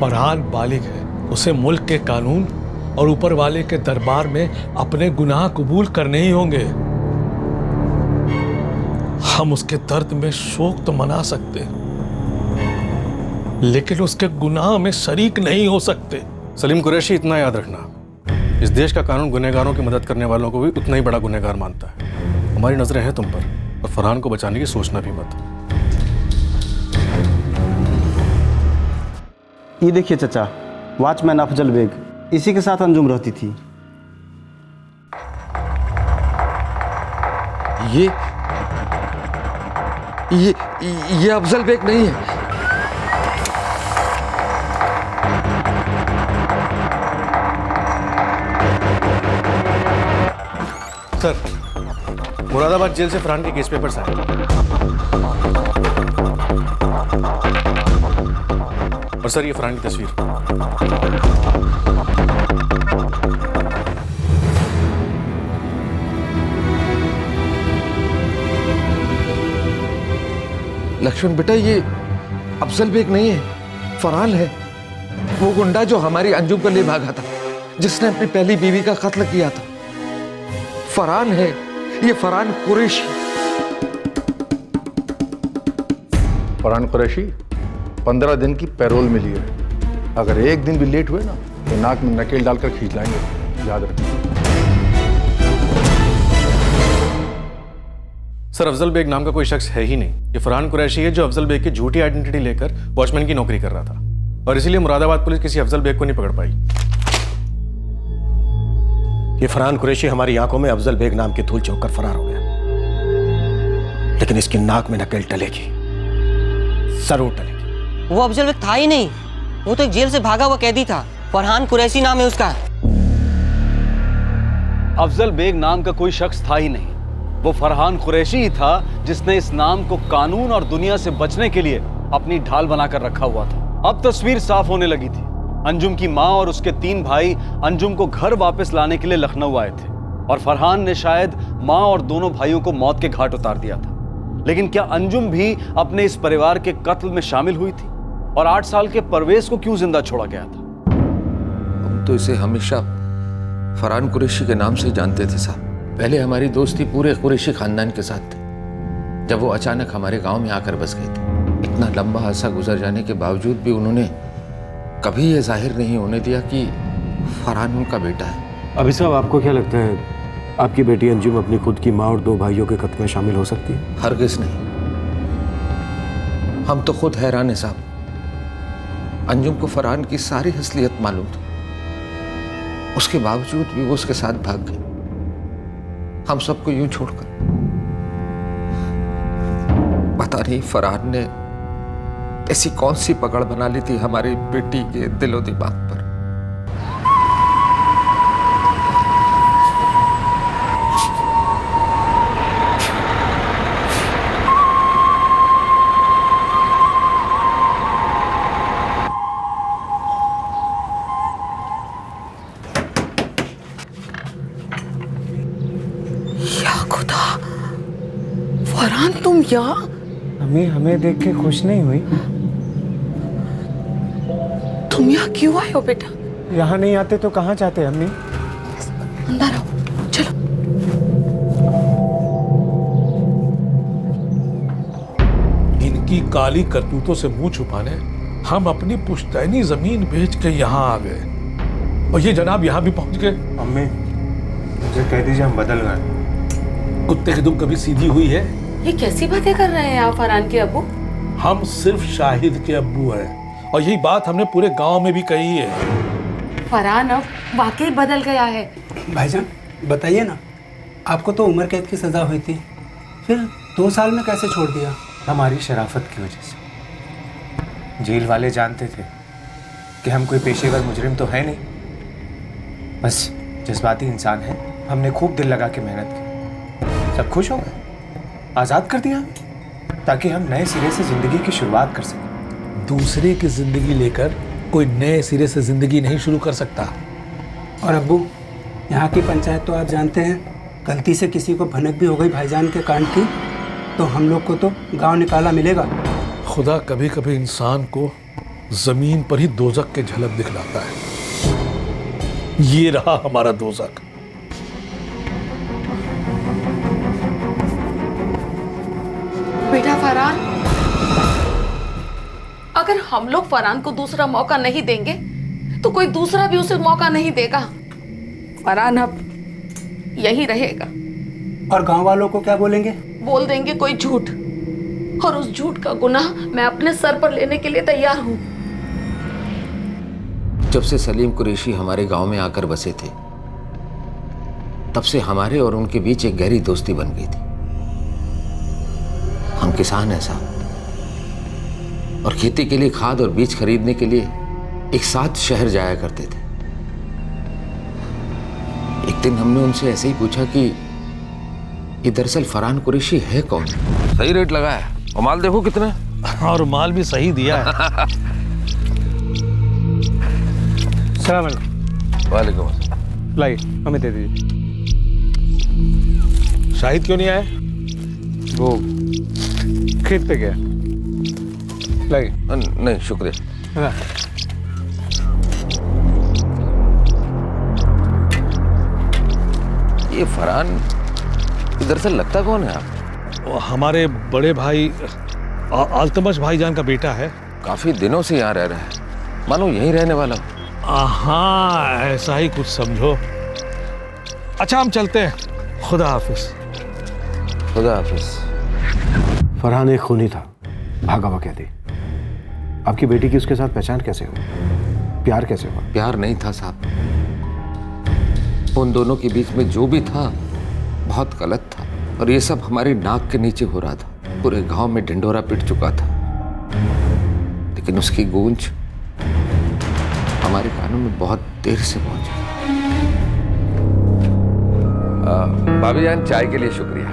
फरहान बालिग है, उसे मुल्क के कानून और ऊपर वाले के दरबार में अपने गुनाह कबूल करने ही होंगे। हम उसके दर्द में शोक तो मना सकते, लेकिन उसके गुनाह में शरीक नहीं हो सकते। सलीम कुरैशी, इतना याद रखना, इस देश का कानून गुनहगारों की मदद करने वालों को भी उतना ही बड़ा गुनहगार मानता है। हमारी नजरें हैं तुम पर, और फरहान को बचाने की सोचना भी मत। ये देखिए चचा, वॉचमैन अफजल बेग, इसी के साथ अंजुम रहती थी। ये अफजल बेग नहीं है। सर, मुरादाबाद जेल से फरहान के केस पेपर्स आए और सर ये फरहान की तस्वीर। लक्ष्मण बेटा, ये अफजल बेग नहीं है, फरहान है। वो गुंडा जो हमारी अंजुम को ले भागा था, जिसने अपनी पहली बीवी का कत्ल किया था। फरहान है, ये फरहान कुरैशी। फरहान कुरैशी 15 दिन की पैरोल मिली है। अगर एक दिन भी लेट हुए ना तो नाक में नकेल डालकर खींच लाएंगे, याद रखना। सर, अफजल बेग नाम का कोई शख्स है ही नहीं। ये फरहान कुरैशी है जो अफजल बेग की झूठी आइडेंटिटी लेकर वॉचमैन की नौकरी कर रहा था, और इसीलिए मुरादाबाद पुलिस किसी अफजल बेग को नहीं पकड़ पाई। ये फरहान कुरैशी हमारी आंखों में अफजल बेग नाम की धूल झोंक कर फरार हो गया, लेकिन इसकी नाक में नकेल टलेगी, जरूर टलेगी। वो अफजल बेग था ही नहीं, वो तो एक जेल से भागा हुआ कैदी था। फरहान कुरैशी नाम है उसका। अफजल बेग नाम का कोई शख्स था ही नहीं, वो फरहान कुरैशी ही था जिसने इस नाम को कानून और दुनिया से बचने के लिए अपनी ढाल बनाकर रखा हुआ था। अब तस्वीर साफ होने लगी थी। अंजुम की माँ और उसके 3 भाई अंजुम को घर वापस लाने के लिए लखनऊ आए थे, और फरहान ने शायद माँ और दोनों भाइयों को मौत के घाट उतार दिया था। लेकिन क्या अंजुम भी अपने इस परिवार के कत्ल में शामिल हुई थी? और 8 साल के परवेज को क्यों जिंदा छोड़ा गया था? हम तो इसे हमेशा फरहान कुरैशी के नाम से जानते थे साहब। पहले हमारी दोस्ती पूरे कुरैशी खानदान के साथ थी, जब वो अचानक हमारे गांव में आकर बस गए थे। इतना लंबा अरसा गुजर जाने के बावजूद भी उन्होंने कभी ये जाहिर नहीं होने दिया कि फरहान उनका बेटा है। अभी साहब, आपको क्या लगता है आपकी बेटी अंजुम अपनी खुद की माँ और 2 भाइयों के कत्ल में शामिल हो सकती है? हरगिज़ नहीं। हम तो खुद हैरान हैं साहब। अंजुम को फरहान की सारी असलियत मालूम थी, उसके बावजूद भी वो उसके साथ भाग गई, हम सबको यूं छोड़कर। पता नहीं फरहान ने ऐसी कौन सी पकड़ बना ली थी हमारी बेटी के दिलो दिमाग पर। या खुदा, फरहान तुम यहाँ? अम्मी हमें देख के खुश नहीं हुई? तुम यहाँ क्यों आए हो बेटा? यहाँ नहीं आते तो कहाँ जाते अम्मी? अंदर आओ, चलो। इनकी काली करतूतों से मुंह छुपाने हम अपनी पुश्तैनी जमीन बेच के यहाँ आ गए और ये जनाब यहाँ भी पहुंच गए। अम्मी मुझे कह दीजिए हम बदल गए। कुत्ते की दुम कभी सीधी हुई है? ये कैसी बातें कर रहे हैं आप फरहान के अब्बू? हम सिर्फ शाहिद के अब्बू हैं और यही बात हमने पूरे गांव में भी कही है। फरहान अब वाकई बदल गया है। भाईजान बताइए ना, आपको तो उम्र कैद की सज़ा हुई थी, फिर 2 साल में कैसे छोड़ दिया? हमारी शराफत की वजह से। जेल वाले जानते थे कि हम कोई पेशेवर मुजरिम तो है नहीं, बस जज्बाती इंसान है। हमने खूब दिल लगा के मेहनत की, सब खुश हो गए, आज़ाद कर दिया ताकि हम नए सिरे से ज़िंदगी की शुरुआत कर सकें। दूसरे की जिंदगी लेकर कोई नए सिरे से जिंदगी नहीं शुरू कर सकता। और अब्बू, यहाँ की पंचायत तो आप जानते हैं, गलती से किसी को भनक भी हो गई भाईजान के कांड की तो हम लोग को तो गांव निकाला मिलेगा। खुदा कभी कभी इंसान को जमीन पर ही दोजक के झलक दिखलाता है। ये रहा हमारा दोजक। बेटा फरहान, अगर हम लोग फरहान को दूसरा मौका नहीं देंगे तो कोई दूसरा भी उसे मौका नहीं देगा। फरहान अब यही रहेगा। और गांव वालों को क्या बोलेंगे? बोल देंगे कोई झूठ, और उस झूठ का गुनाह मैं अपने सर पर लेने के लिए तैयार हूँ। जब से सलीम कुरैशी हमारे गांव में आकर बसे थे, तब से हमारे और उनके बीच एक गहरी दोस्ती बन गई थी। हम किसान हैं साहब, और खेती के लिए खाद और बीज खरीदने के लिए एक साथ शहर जाया करते थे। एक दिन हमने उनसे ऐसे ही पूछा कि ये दरअसल फरहान कुरैशी है कौन? सही रेट लगाया और माल देखो कितना, और माल भी सही दिया है। सलाम अलैकुम। वालेकुम अस्सलाम। लाइए हमें दे दीजिए। शाहिद क्यों नहीं आया? वो खेत पे गया। लाइए। नहीं शुक्रिया। हाँ। ये फरहान दरअसल लगता कौन है आप? वो हमारे बड़े भाई अल्तमश भाईजान का बेटा है। काफी दिनों से यहाँ रह रहा है, मानो यहीं रहने वाला हूँ। हाँ ऐसा ही कुछ समझो। अच्छा हम चलते हैं, खुदा हाफिज। खुदा हाफिज। फरहान एक खूनी था, भागा हुआ कहती। आपकी बेटी की उसके साथ पहचान कैसे हुई? प्यार कैसे हुआ? प्यार नहीं था साहब, उन दोनों के बीच में जो भी था बहुत गलत था, और ये सब हमारी नाक के नीचे हो रहा था। पूरे गांव में ढिंढोरा पिट चुका था, लेकिन उसकी गूंज हमारे कानों में बहुत देर से पहुंची। भाभी जान चाय के लिए शुक्रिया।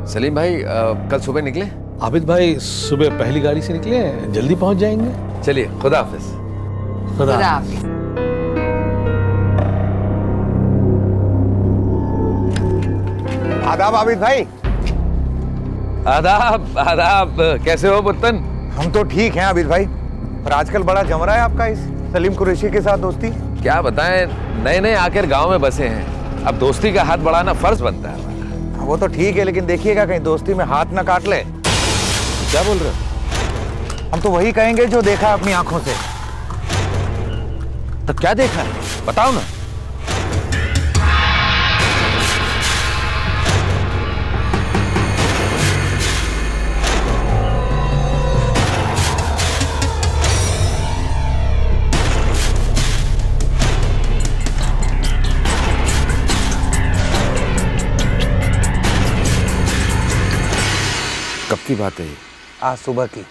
सलीम भाई कल सुबह निकले? आबिद भाई सुबह पहली गाड़ी से निकले, जल्दी पहुंच जाएंगे। चलिए खुदा हाफिज। खुदा हाफिज। आदाब आबिद भाई। आदाब आदाब, कैसे हो पुत्तन? हम तो ठीक हैं आबिद भाई, पर आजकल बड़ा जम रहा है आपका इस सलीम कुरैशी के साथ दोस्ती। क्या बताएं, नए नए आकर गांव में बसे हैं, अब दोस्ती का हाथ बढ़ाना फर्ज बनता है। वो तो ठीक है, लेकिन देखिएगा कहीं दोस्ती में हाथ ना काट ले। क्या बोल रहे हो? हम तो वही कहेंगे जो देखा है अपनी आंखों से। तो क्या देखा है बताओ ना। कब की बात है ये? आज सुबह की।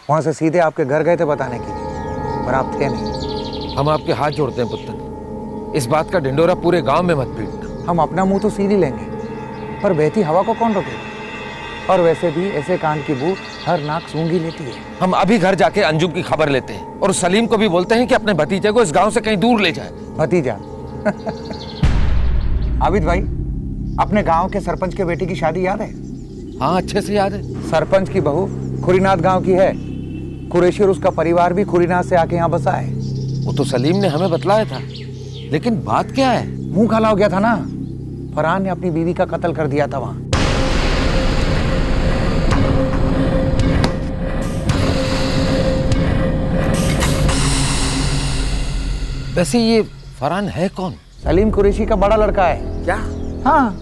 वहां से सीधे आपके घर गए थे बताने के लिए, पर आप थे नहीं। हम आपके हाथ जोड़ते हैं पुत्तन, इस बात का ढिंडोरा पूरे गांव में मत पीटना। हम अपना मुंह तो सीध ही लेंगे, पर बहती हवा को कौन रोकेगा? और वैसे भी ऐसे कान की बू हर नाक सूंघ ही लेती है। हम अभी घर जाके अंजुम की खबर लेते हैं और सलीम को भी बोलते हैं कि अपने भतीजे को इस गांव से कहीं दूर ले जाए। भतीजा? आबिद भाई, अपने गांव के सरपंच के बेटे की शादी याद है? हाँ अच्छे से याद है। सरपंच की बहू खुरीनाथ गांव की है। कुरैशी और उसका परिवार भी खुरीनाथ से आके यहाँ बसा है। वो तो सलीम ने हमें बतलाया था, लेकिन बात क्या है? मुंह काला हो गया था ना, फरहान ने अपनी बीवी का कत्ल कर दिया था वहां। वैसे ये फरहान है कौन? सलीम कुरैशी का बड़ा लड़का है। क्या? हाँ,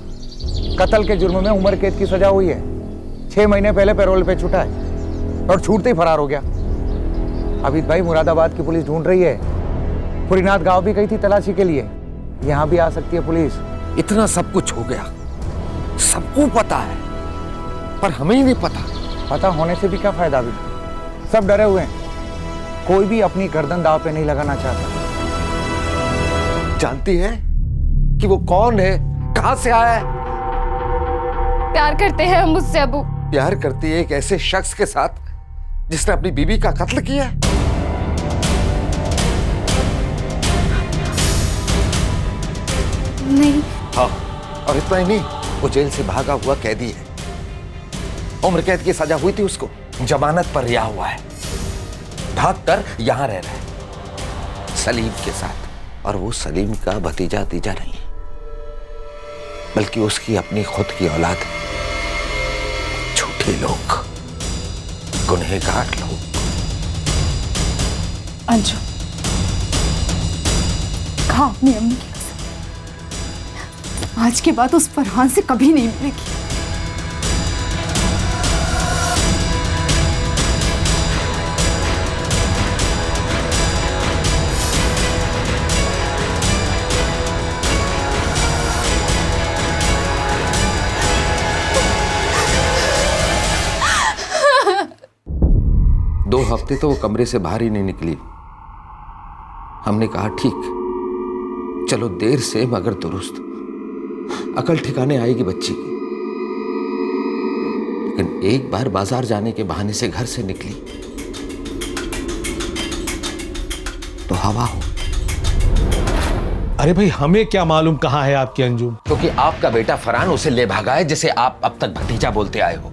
कत्ल के जुर्म में उम्र कैद की सजा हुई है। 6 महीने पहले पैरोल पे छूटा है और छूटते ही फरार हो गया। अभी भाई मुरादाबाद की पुलिस ढूंढ रही है। पुरीनाथ गांव भी गई थी तलाशी के लिए, यहाँ भी आ सकती है पुलिस। इतना सब कुछ हो गया, सबको पता है, पर हमें ही नहीं पता। पता होने से भी क्या फायदा? अभी सब डरे हुए हैं, कोई भी अपनी गर्दन दांव पे नहीं लगाना चाहता। जानती है कि वो कौन है, कहां से आया है? प्यार करते हैं हम मुझसे अबू। प्यार करती है एक ऐसे शख्स के साथ जिसने अपनी बीवी का कत्ल किया है? नहीं। हाँ, और इतना ही नहीं, वो जेल से भागा हुआ कैदी है। उम्र कैद की सजा हुई थी उसको, जमानत पर रिहा हुआ है, भागकर यहां रह रहा है सलीम के साथ। और वो सलीम का भतीजा तीजा नहीं है, बल्कि उसकी अपनी खुद की औलाद है। झूठे लोग, गुनहगार लोग। अंजू, खा अपनी अम्मी की कसम, आज के बाद उस फरहान से कभी नहीं मिलेगी। दो हफ्ते तो वो कमरे से बाहर ही नहीं निकली। हमने कहा ठीक, चलो देर से मगर दुरुस्त, अकल ठिकाने आएगी बच्ची की। लेकिन एक बार बाजार जाने के बहाने से घर से निकली तो हवा हो। अरे भाई, हमें क्या मालूम कहाँ है आपकी अंजुम? क्योंकि आपका बेटा फरहान उसे ले भागा है, जिसे आप अब तक भतीजा बोलते आए हो।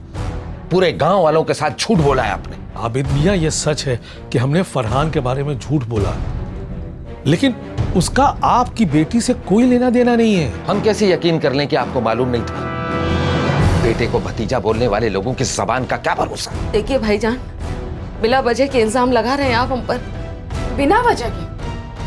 पूरे गांव वालों के साथ झूठ बोला है आपने। आबिद मियां, ये सच है कि हमने फरहान के बारे में झूठ बोला, लेकिन उसका आपकी बेटी से कोई लेना देना नहीं है। हम कैसे यकीन कर लें कि आपको मालूम नहीं था? बेटे को भतीजा बोलने वाले लोगों की जबान का क्या भरोसा? देखिए भाईजान, बिना वजह के इल्जाम लगा रहे हैं आप हम पर। बिना वजह के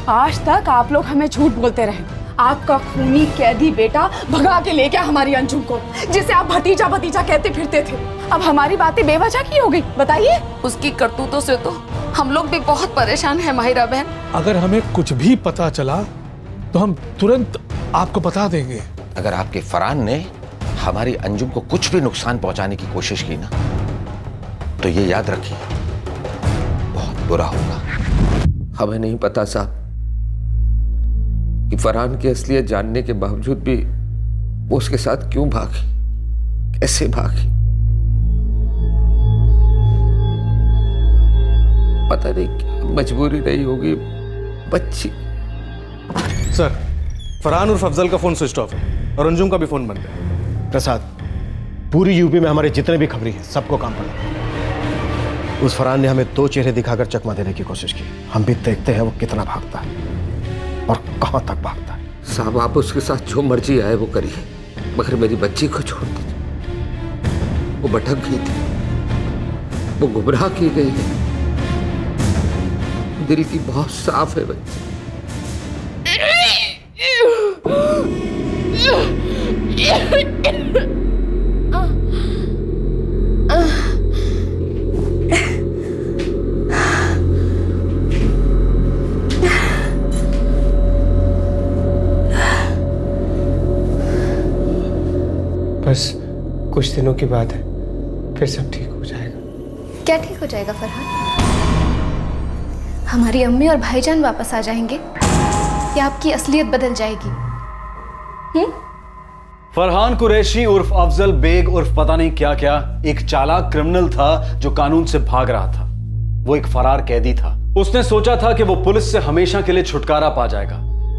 आज तक आप लोग हमें झूठ बोलते रहे। आपका खूनी कैदी बेटा भगा के ले गया हमारी अंजुम को, जिसे आप भतीजा भतीजा कहते फिरते थे। अब हमारी बातें बेवजह की हो गई, बताइए। उसकी करतूतों से तो हम लोग भी बहुत परेशान हैं माहिरा बहन। अगर हमें कुछ भी पता चला तो हम तुरंत आपको बता देंगे। अगर आपके फरहान ने हमारी अंजुम को कुछ भी नुकसान पहुंचाने की कोशिश की ना, तो ये याद रखिए, बहुत बुरा होगा। हमें नहीं पता साहब कि फरहान की असलियत जानने के बावजूद भी वो उसके साथ क्यों भागी, कैसे भागी। पता नहीं क्या मजबूरी रही होगी बच्ची। सर, फरहान उर्फ अफजल का फोन स्विच ऑफ है और अंजुम का भी फोन बंद है। प्रसाद, पूरी यूपी में हमारे जितने भी खबरी हैं सबको काम पड़ा। उस फरहान ने हमें 2 चेहरे दिखाकर चकमा देने की कोशिश की। हम भी देखते हैं वो कितना भागता है और कहां तक भागता है। साहब, आप उसके साथ जो मर्जी आए वो करिए, मगर मेरी बच्ची को छोड़ दीजिए। वो भटक गई थी, वो गुमराह की गई है, दिल की बहुत साफ है बच्ची। बस कुछ दिनों की बात है, फिर सब ठीक हो जाएगा। क्या ठीक हो जाएगा फरहान? हमारी अम्मी और भाईजान वापस आ जाएंगे या आपकी असलियत बदल जाएगी? फरहान कुरैशी उर्फ अफजल बेग उर्फ पता नहीं क्या क्या एक चालाक क्रिमिनल था जो कानून से भाग रहा था। वो एक फरार कैदी था। उसने सोचा था कि वो पुलिस से हमेशा के लिए छुटकारा पा जाएगा,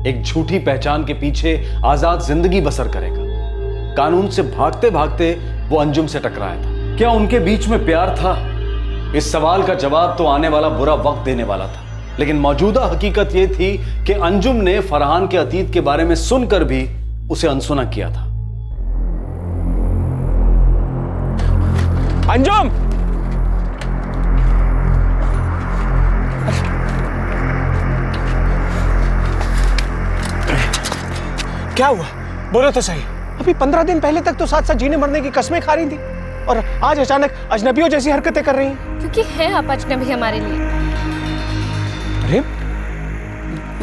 एक झूठी पहचान के पीछे आजाद जिंदगी बसर करेगा। कानून से भागते भागते वो अंजुम से टकराया था। क्या उनके बीच में प्यार था? इस सवाल का जवाब तो आने वाला बुरा वक्त देने वाला था, लेकिन मौजूदा हकीकत यह थी कि अंजुम ने फरहान के अतीत के बारे में सुनकर भी उसे अनसुना किया था। अंजुम! क्या हुआ? बोलो तो सही। अभी 15 दिन पहले तक तो साथ साथ जीने मरने की कस्में खा रही थी और आज अचानक अजनबियों जैसी हरकतें कर रही हैं। क्योंकि हैं आप अजनबी हमारे लिए। अरे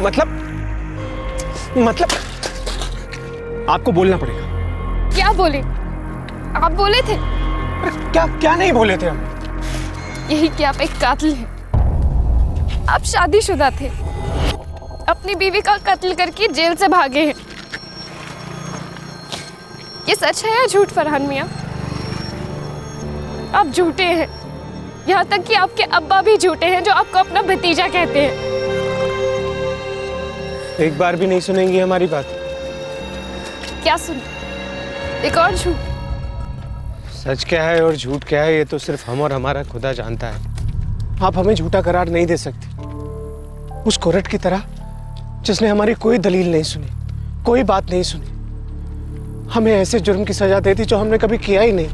मतलब आपको बोलना पड़ेगा। क्या बोले? आप बोले थे। क्या नहीं बोले थे हम? यही कि आप एक कातिल हैं। आप शादीशुदा थे, अपनी बीवी का कत्ल करके जेल से भागे हैं। ये सच है या झूठ फरहान मियां? आप झूठे हैं, यहाँ तक कि आपके अब्बा भी झूठे हैं जो आपको अपना भतीजा कहते हैं। एक बार भी नहीं सुनेंगी हमारी बात? क्या सुन? एक और झूठ? सच क्या है और झूठ क्या है ये तो सिर्फ हम और हमारा खुदा जानता है। आप हमें झूठा करार नहीं दे सकती। उस कोरट की तरह जिसने हमारी कोई दलील नहीं सुनी, कोई बात नहीं सुनी, हमें ऐसे जुर्म की सजा दे दी जो हमने कभी किया ही नहीं।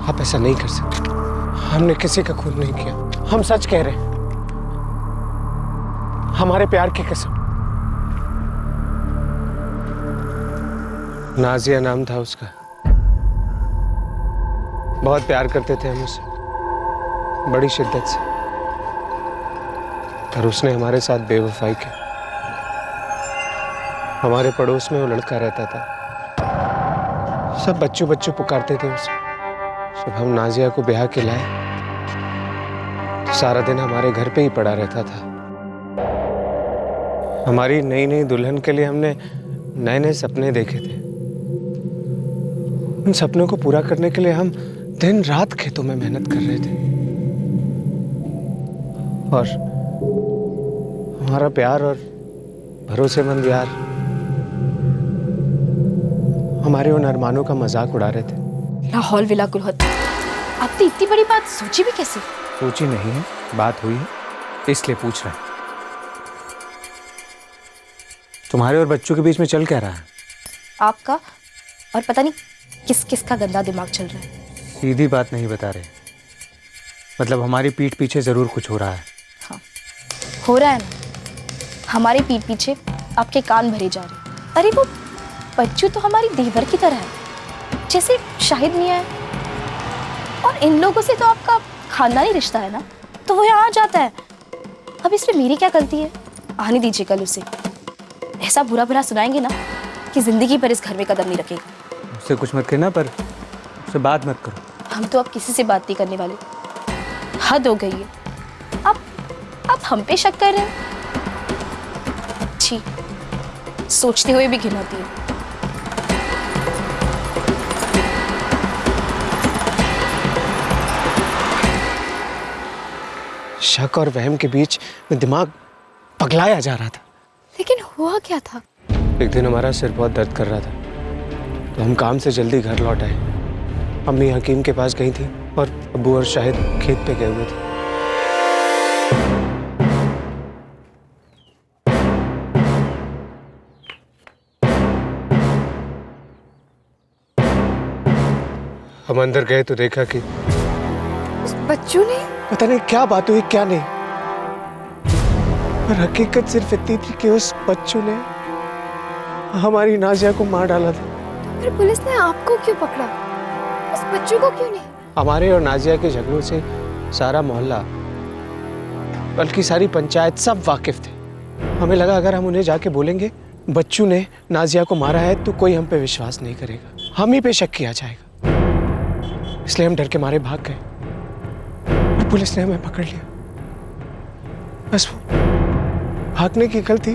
आप ऐसा नहीं कर सकते। हमने किसी का खून नहीं किया। हम सच कह रहे हैं, हमारे प्यार की कसम। नाजिया नाम था उसका। बहुत प्यार करते थे हम उसे, बड़ी शिद्दत से। पर उसने हमारे साथ बेवफाई की। हमारे पड़ोस में वो लड़का रहता था, सब बच्चों बच्चों पुकारते थे उसे। जब हम नाजिया को ब्याह के लाए तो सारा दिन हमारे घर पे ही पड़ा रहता था। हमारी नई नई दुल्हन के लिए हमने नए नए सपने देखे थे। उन सपनों को पूरा करने के लिए हम दिन रात खेतों में मेहनत कर रहे थे। और हमारा प्यार और भरोसेमंद यार हमारे उन अरमानों का मजाक उड़ा रहे थे। लाहौल विला गुलहत, आपने इतनी बड़ी बात सोची भी कैसे? सोची नहीं है, बात हुई है, इसलिए पूछ रहे हैं। तुम्हारे और बच्चों के बीच में चल क्या रहा है? आपका और पता नहीं किस किस का गंदा दिमाग चल रहा है। सीधी बात नहीं बता रहे, मतलब हमारी पीठ पीछे जरूर कुछ हो रहा है। हाँ, हो रहा है ना। हमारे पीठ पीछे आपके कान भरे जा रहे। अरे वो बच्चू तो हमारी देवर की तरह है, जैसे शाहिद मियां है। और इन लोगों से तो आपका खानदानी रिश्ता है ना, तो वो यहाँ आ जाता है। अब इसमें मेरी क्या गलती है? आने दीजिए कल उसे। ऐसा बुरा बुरा सुनाएंगे ना कि जिंदगी भर इस घर में कदम नहीं रखेगा। उससे कुछ मत कहना, पर उससे बात मत करो। हम तो अब किसी से बात नहीं करने वाले। हद हो गई है। अब हम पे शक कर रहे हैं। छी, सोचते हुए भी घिन होती है। शक और वहम के बीच में दिमाग पगलाया जा रहा था। लेकिन हुआ क्या था? एक दिन हमारा सिर बहुत दर्द कर रहा था, तो हम काम से जल्दी घर लौट आए। अम्मी हकीम के पास गई थी और अब्बू और शाहिद खेत पे गए हुए थे। हम अंदर गए तो देखा कि उस बच्चू ने, पता नहीं क्या बात हुई क्या नहीं, पर हकीकत सिर्फ इतनी थी कि उस बच्चू ने हमारी नाजिया को मार डाला था। फिर पुलिस ने आपको क्यों पकड़ा? उस बच्चू को क्यों नहीं? हमारे और नाजिया के झगड़ों से सारा मोहल्ला, बल्कि सारी पंचायत सब वाकिफ थे। हमें लगा अगर हम उन्हें जाके बोलेंगे बच्चू ने नाजिया को मारा है तो कोई हम पे विश्वास नहीं करेगा, हम ही पे शक किया जाएगा। इसलिए हम डर के मारे भाग गए और पुलिस ने हमें पकड़ लिया। बस वो भागने की गलती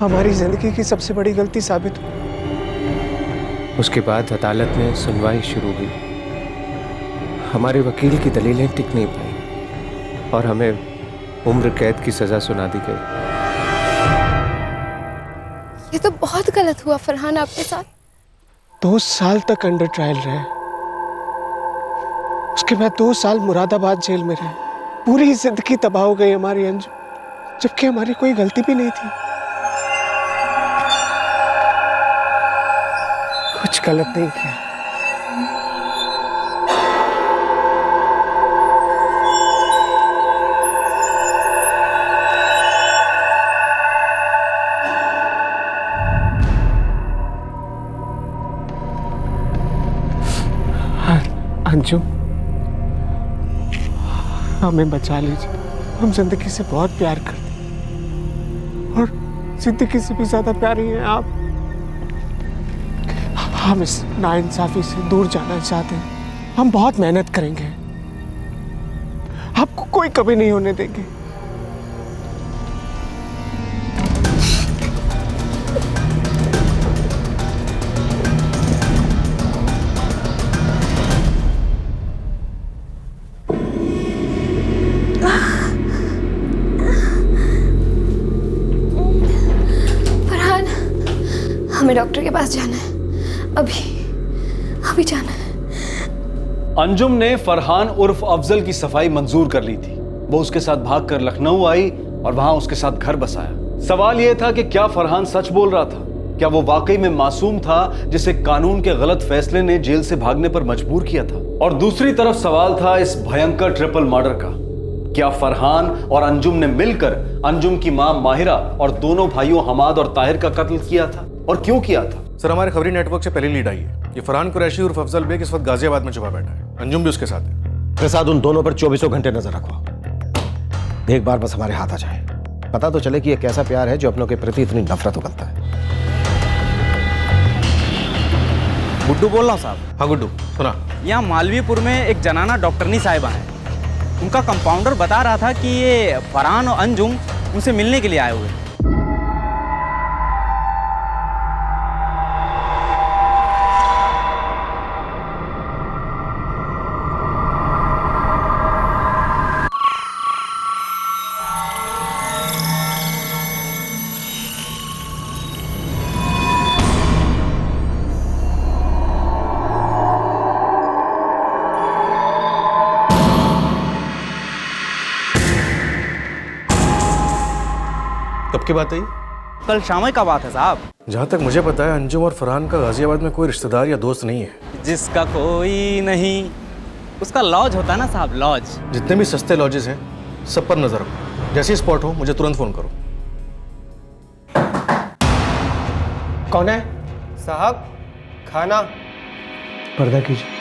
हमारी जिंदगी की सबसे बड़ी गलती साबित हुई। उसके बाद अदालत में सुनवाई शुरू हुई। हमारे वकील की दलीलें टिक नहीं पाई और हमें उम्र कैद की सजा सुना दी गई। ये तो बहुत गलत हुआ फरहान आपके साथ। 2 साल तक अंडर ट्रायल रहे, उसके बाद 2 साल मुरादाबाद जेल में रहे। पूरी जिंदगी तबाह हो गई हमारी अंजुम, जबकि हमारी कोई गलती भी नहीं थी। कुछ गलत नहीं किया। अंजुम, हमें बचा लीजिए। हम जिंदगी से बहुत प्यार करते हैं और जिंदगी से भी ज्यादा प्यारी हैं आप। हम इस नाइंसाफी से दूर जाना चाहते हैं। हम बहुत मेहनत करेंगे, आपको कोई कमी नहीं होने देंगे। फरहान, हमें डॉक्टर के पास जाना है। अभी जाना है। अंजुम ने फरहान उर्फ अफजल की सफाई मंजूर कर ली थी। वो उसके साथ भागकर लखनऊ आई और वहां उसके साथ घर बसाया। सवाल यह था कि क्या फरहान सच बोल रहा था? क्या वो वाकई में मासूम था जिसे कानून के गलत फैसले ने जेल से भागने पर मजबूर किया था? और दूसरी तरफ सवाल था इस भयंकर ट्रिपल मर्डर का। क्या फरहान और अंजुम ने मिलकर अंजुम की मां माहिरा और दोनों भाइयों हमाद और ताहिर का कत्ल किया था? और क्यों किया था? सर, हमारे खबरी नेटवर्क से पहली लीड आई है। ये फरहान कुरैशी उर्फ अफजल बेग इस वक्त गाजियाबाद में छुपा बैठा है। अंजुम भी उसके साथ है। प्रसाद, उन दोनों पर 24 घंटे नजर रखो। एक बार बस हमारे हाथ आ जाए, पता तो चले कि ये कैसा प्यार है जो अपनों के प्रति इतनी नफरत उगलता है। गुड्डू बोल रहा हूँ साहब। हाँ गुड्डू, सुना। यहाँ मालवीपुर में एक जनाना डॉक्टरनी साहिबा है। उनका कंपाउंडर बता रहा था कि ये फरहान और अंजुम उनसे मिलने के लिए आए हुए हैं। कब की बात है? कल शाम का बात है साहब। जहाँ तक मुझे पता है अंजुम और फरहान का गाजियाबाद में कोई रिश्तेदार या दोस्त नहीं है। जिसका कोई नहीं उसका लॉज होता है ना साहब, लॉज। जितने भी सस्ते लॉजेस हैं सब पर नजर रखो। जैसे स्पॉट हो मुझे तुरंत फोन करो। कौन है साहब? खाना। पर्दा कीजिए।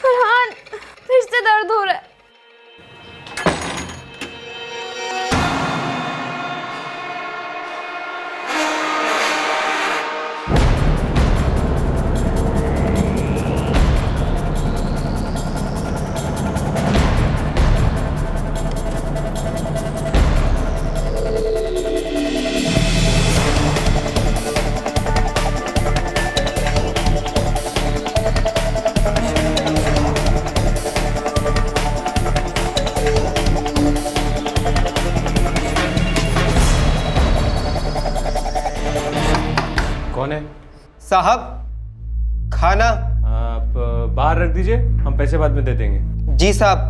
फरहान, फिर से दर्द हो रहा है। कौन है साहब? खाना। आप बाहर रख दीजिए, हम पैसे बाद में दे देंगे। जी साहब।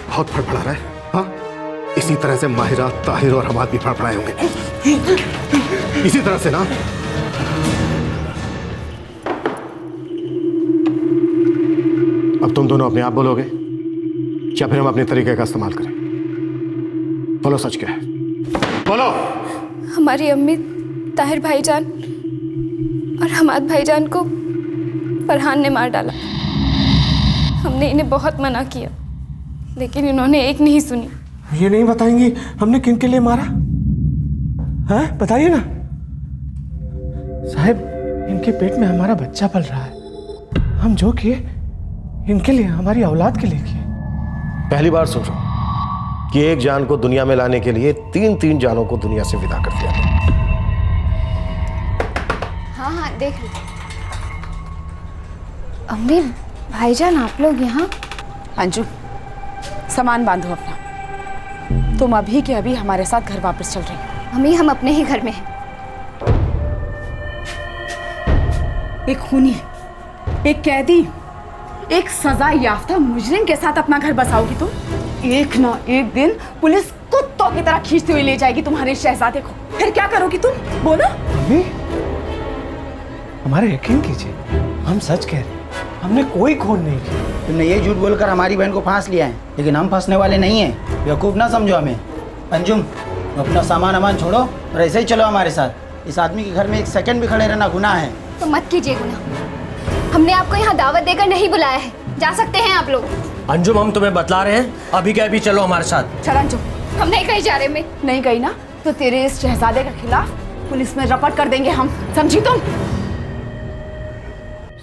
बहुत फड़फड़ा रहा है। हाँ, इसी तरह से माहिरा, ताहिर और हमाद भी फड़फड़ाए होंगे। इसी तरह से ना। अब तुम दोनों अपने आप बोलोगे या फिर हम अपने तरीके का इस्तेमाल करें? बोलो, सच क्या है? बोलो। हमारी अम्मी, ताहिर भाईजान और हमाद भाईजान को फरहान ने मार डाला। हमने इन्हें बहुत मना किया लेकिन इन्होंने एक नहीं सुनी। ये नहीं बताएंगी हमने किन के लिए मारा? हाँ बताइए ना साहब, इनके पेट में हमारा बच्चा पल रहा है। हम जो किए इनके लिए, हमारी औलाद के लिए किए। पहली बार सुन रहा हूं कि एक जान को दुनिया में लाने के लिए 3 जानों को दुनिया से विदा कर दिया। हाँ हाँ देख लो। अम्मी, भाईजान आप लोग यहाँ? अंजू, सामान बांधो अपना। तुम अभी के अभी हमारे साथ घर वापस चल रही हो। अम्मी, हम अपने ही घर में हैं। एक खूनी, एक कैदी, एक सजा याफ्ता मुजरिम के साथ अपना घर बसाओगी तुम? एक ना एक दिन पुलिस कुत्तों की तरह खींचती हुई ले जाएगी तुम्हारे शहजादे को। फिर क्या करोगी तुम? बोलो। अम्मी, हमारे यकीन कीजिए, हम सच कह रहे हैं, हमने कोई खून नहीं किया। तुमने ये झूठ बोलकर हमारी बहन को फांस लिया है, लेकिन हम फंसने वाले नहीं हैं। बेवकूफ़ ना समझो हमें। अंजुम, अपना सामान अमान छोड़ो और ऐसे ही चलो हमारे साथ। इस आदमी के घर में एक सेकंड भी खड़े रहना गुनाह है। तो मत कीजिए गुनाह। हमने आपको यहाँ दावत देकर नहीं बुलाया है। जा सकते हैं आप लोग। अंजुम, हम तुम्हें बतला रहे हैं, अभी के अभी चलो हमारे साथ। चल अंजुम। हम नहीं कहीं जा रहे। मैं नहीं गई ना तो तेरे इस शहजादे के खिलाफ पुलिस में रपट कर देंगे हम, समझी तुम?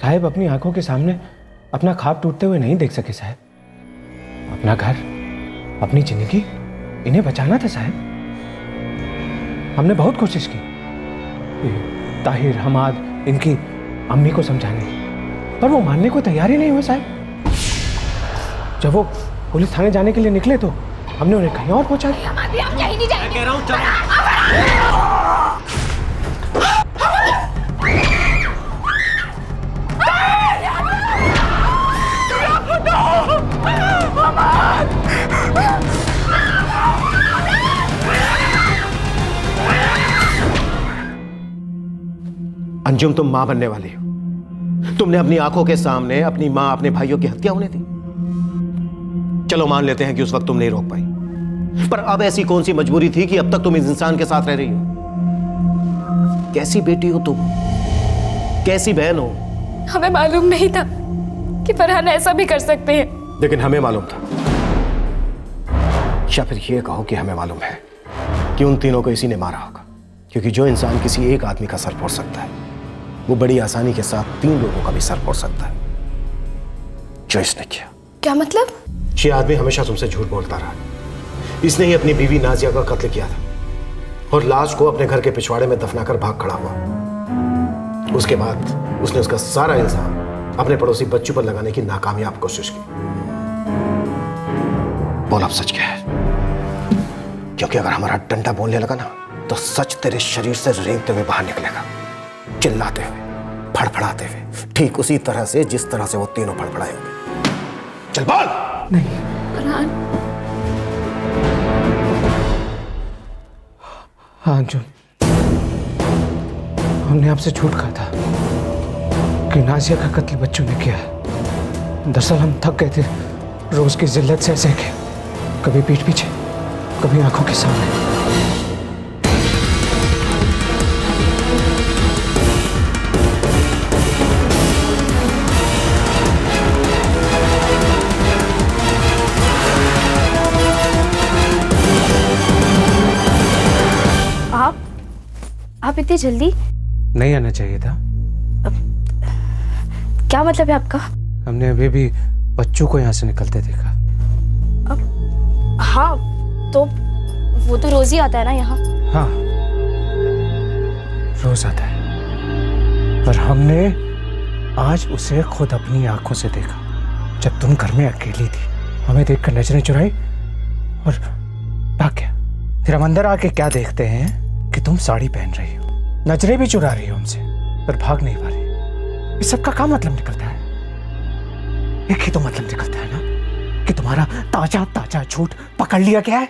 साहब, अपनी आंखों के सामने अपना ख्वाब टूटते हुए नहीं देख सके साहब। अपना घर, अपनी जिंदगी, इन्हें बचाना था साहब। हमने बहुत कोशिश की, ये ताहिर, हमाद, इनकी अम्मी को समझाने, पर वो मानने को तैयार ही नहीं हुए साहब। जब वो पुलिस थाने जाने के लिए निकले तो हमने उन्हें कहीं और पहुंचा दिया। हम कहीं नहीं जाएंगे। कह रहा हूँ चलो। अंजुम, तुम मां बनने वाली हो। तुमने अपनी आंखों के सामने अपनी मां, अपने भाइयों की हत्या होने दी। चलो मान लेते हैं कि उस वक्त तुम नहीं रोक पाई, पर अब ऐसी कौन सी मजबूरी थी कि अब तक तुम इस इंसान के साथ रह रही हो? कैसी बेटी हो तुम, कैसी बहन हो? हमें मालूम नहीं था कि फरहान ऐसा भी कर सकते हैं। लेकिन हमें मालूम था, या फिर ये कहो कि हमें मालूम है कि उन तीनों को इसी ने मारा होगा। क्योंकि जो इंसान किसी एक आदमी का सर फोड़ सकता है, वो बड़ी आसानी के साथ 3 लोगों का भी सर फोड़ सकता है, जो इसने किया। क्या मतलब? ये आदमी हमेशा तुमसे झूठ बोलता रहा। इसने ही अपनी बीवी नाजिया का कत्ल किया था और लाश को अपने घर के पिछवाड़े में दफनाकर भाग खड़ा हुआ। उसके बाद उसने उसका सारा इल्जाम अपने पड़ोसी बच्चों पर लगाने की नाकामयाब कोशिश की। बोल अब सच क्या है? क्योंकि अगर हमारा डंडा बोलने लगा ना, तो सच तेरे शरीर से रेंगते हुए बाहर निकलेगा, चिल्लाते हुए, फड़फड़ाते हुए, ठीक उसी तरह से जिस तरह से वो तीनों फड़फड़ाए होंगे। चल बोल। नहीं फरहान। हाँ अंजुम, हमने आपसे झूठ कहा था कि नाजिया का कत्ल बच्चों ने किया। दरअसल हम थक गए थे रोज की जिल्लत से सह के, कभी पीठ पीछे, कभी आंखों के सामने। आप इतनी जल्दी? नहीं आना चाहिए था। क्या मतलब है आपका? हमने अभी भी बच्चों को यहाँ से निकलते देखा। हाँ, तो वो तो रोज ही आता है ना यहाँ? हाँ, रोज आता है, पर हमने आज उसे खुद अपनी आंखों से देखा। जब तुम घर में अकेली थी, हमें देखकर नजरें चुराई और भाग गया। फिर हम अंदर आके क्या देखते हैं कि तुम साड़ी पहन रही हो, नजरें भी चुरा रही हो हमसे, पर भाग नहीं पा रही। इस सब का क्या मतलब निकलता है? एक ही तो मतलब निकलता है ना कि तुम्हारा ताजा ताजा झूठ पकड़ लिया गया है।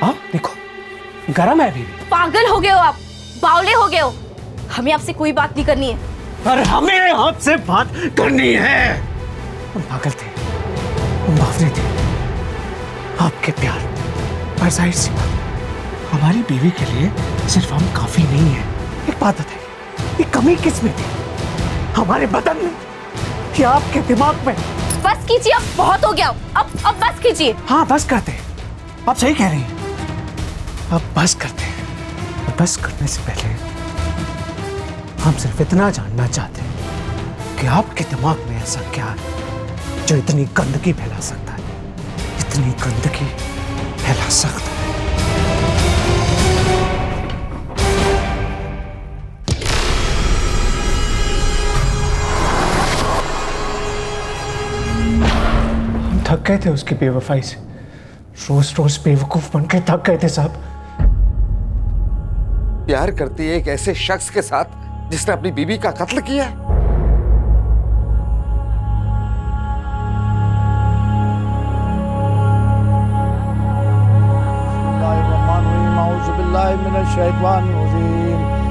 हाँ देखो, गरम है अभी भी। पागल हो गए हो आप, बावले हो गए हो। हमें आपसे कोई बात नहीं करनी है। पर हमें आपसे बात करनी है। हम पागल थे, हम बावले थे, आपके प्यार पर जाहिर सी बात, हमारी बीवी के लिए सिर्फ हम काफी नहीं है। एक बात बताइए, ये कमी किस में थी? हमारे बदन में या आपके दिमाग में? बस कीजिए, अब बहुत हो गया। अब बस कीजिए। हाँ बस करते हैं, आप सही कह रही हैं। अब बस करते हैं। और बस करने से पहले हम सिर्फ इतना जानना चाहते हैं कि आपके दिमाग में ऐसा क्या है जो इतनी गंदगी फैला सकता है, इतनी गंदगी फैला सकता है। गए थे उसकी बेवफाई से, रोज रोज बेवकूफ बन के थक गए थे साहब। प्यार करती है एक ऐसे शख्स के साथ जिसने अपनी बीवी का कत्ल किया।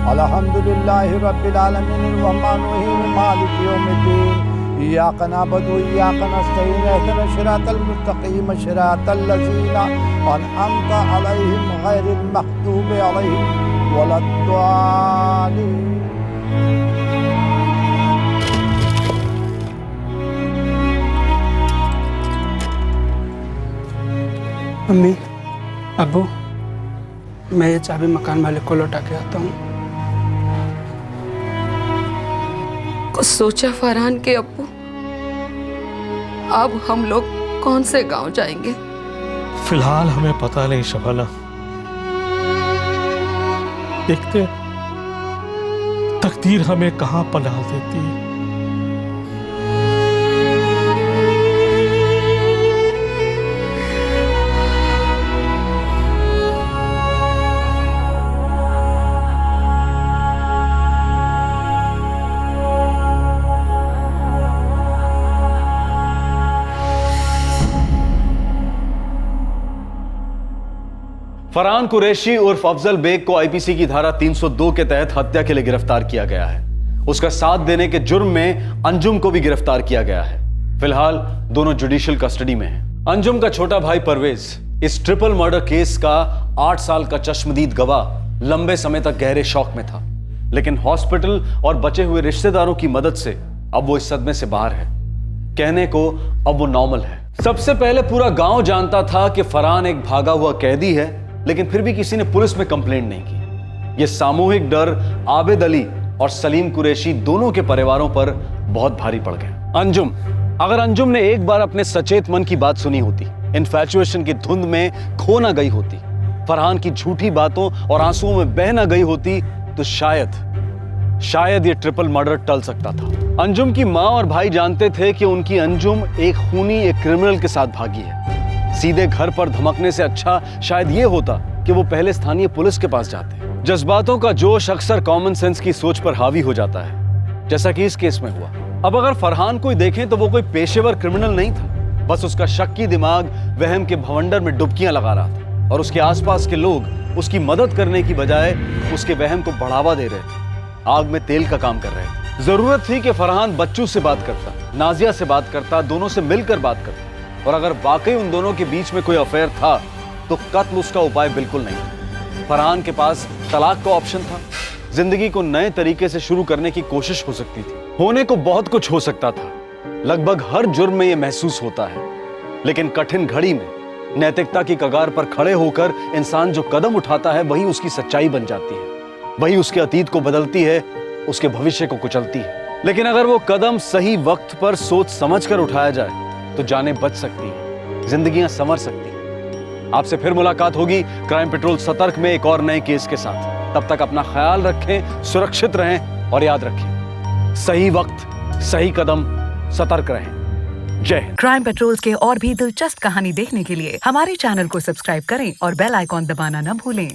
अल्हम्दुलिल्लाहि रब्बिल आलमीन अर्रहमानिर रहीम मालिकि यौमिद्दीन इय्याका नअबुदु व इय्याका नस्तईन इहदिनस सिरातल मुस्तकीम सिरातल लज़ीना अनअमता अलैहिम गैरिल मग़दूबि अलैहिम वलद्दालिन। मम्मी, अब्बू, मैं ये चाबी मकान मालिक को लौटा के आता हूँ। कुछ सोचा फरहान के अब्बू? अब हम लोग कौन से गांव जाएंगे? फिलहाल हमें पता नहीं शबाना, देखते तकदीर हमें कहां पनाह देती है। फरहान कुरैशी उर्फ अफजल बेग को आईपीसी की धारा 302 के तहत हत्या के लिए गिरफ्तार किया गया है। उसका साथ देने के जुर्म में अंजुम को भी गिरफ्तार किया गया है। फिलहाल दोनों जुडिशियल कस्टडी में हैं। अंजुम का छोटा भाई परवेज इस ट्रिपल मर्डर केस का 8 साल का चश्मदीद गवाह लंबे समय तक गहरे शौक में था, लेकिन हॉस्पिटल और बचे हुए रिश्तेदारों की मदद से अब वो इस सदमे से बाहर है। कहने को अब वो नॉर्मल है। सबसे पहले पूरा गांव जानता था कि फरहान एक भागा हुआ कैदी है, लेकिन फिर भी किसी ने पुलिस में कंप्लेंट नहीं की। यह सामूहिक डर आबिद अली और सलीम कुरैशी दोनों के परिवारों पर बहुत भारी पड़ गया। अंजुम, अगर अंजुम ने एक बार अपने सचेत मन की बात सुनी होती, इन्फैचुएशन की धुंध में खो ना गई होती, फरहान की झूठी बातों और आंसुओं में बह ना गई होती, तो शायद ये ट्रिपल मर्डर टल सकता था। अंजुम की माँ और भाई जानते थे कि उनकी अंजुम एक खूनी, एक क्रिमिनल के साथ भागी है। सीधे घर पर धमकने से अच्छा शायद ये होता कि वो पहले स्थानीय पुलिस के पास जाते। जज्बातों का जोश अक्सर कॉमन सेंस की सोच पर हावी हो जाता है, जैसा कि इस केस में हुआ। अब अगर फरहान को देखें तो वो कोई पेशेवर क्रिमिनल नहीं था, बस उसका शक्की दिमाग वहम के भवंडर में डुबकियां लगा रहा था और उसके आसपास के लोग उसकी मदद करने की बजाय उसके वहम को बढ़ावा दे रहे थे, आग में तेल का काम कर रहे थे। जरूरत थी कि फरहान बच्चू से बात करता, नाजिया से बात करता, दोनों से मिलकर बात करता, और अगर वाकई उन दोनों के बीच में कोई अफेयर था तो कत्ल उसका उपाय बिल्कुल नहीं था। फरहान के पास तलाक का ऑप्शन था, जिंदगी को नए तरीके से शुरू करने की कोशिश हो सकती थी, होने को बहुत कुछ हो सकता था। लगभग हर जुर्म में यह महसूस होता है, लेकिन कठिन घड़ी में नैतिकता की कगार पर खड़े होकर इंसान जो कदम उठाता है वही उसकी सच्चाई बन जाती है, वही उसके अतीत को बदलती है, उसके भविष्य को कुचलती है। लेकिन अगर वो कदम सही वक्त पर सोच समझ कर उठाया जाए तो जानें बच सकती हैं, जिंदगियां संवर सकती हैं। आपसे फिर मुलाकात होगी क्राइम पेट्रोल सतर्क में एक और नए केस के साथ। तब तक अपना ख्याल रखें, सुरक्षित रहें और याद रखें, सही वक्त, सही कदम, सतर्क रहें। जय हिंद। क्राइम पेट्रोल के और भी दिलचस्प कहानी देखने के लिए हमारे चैनल को सब्सक्राइब करें और बेल आइकॉन दबाना न भूलें।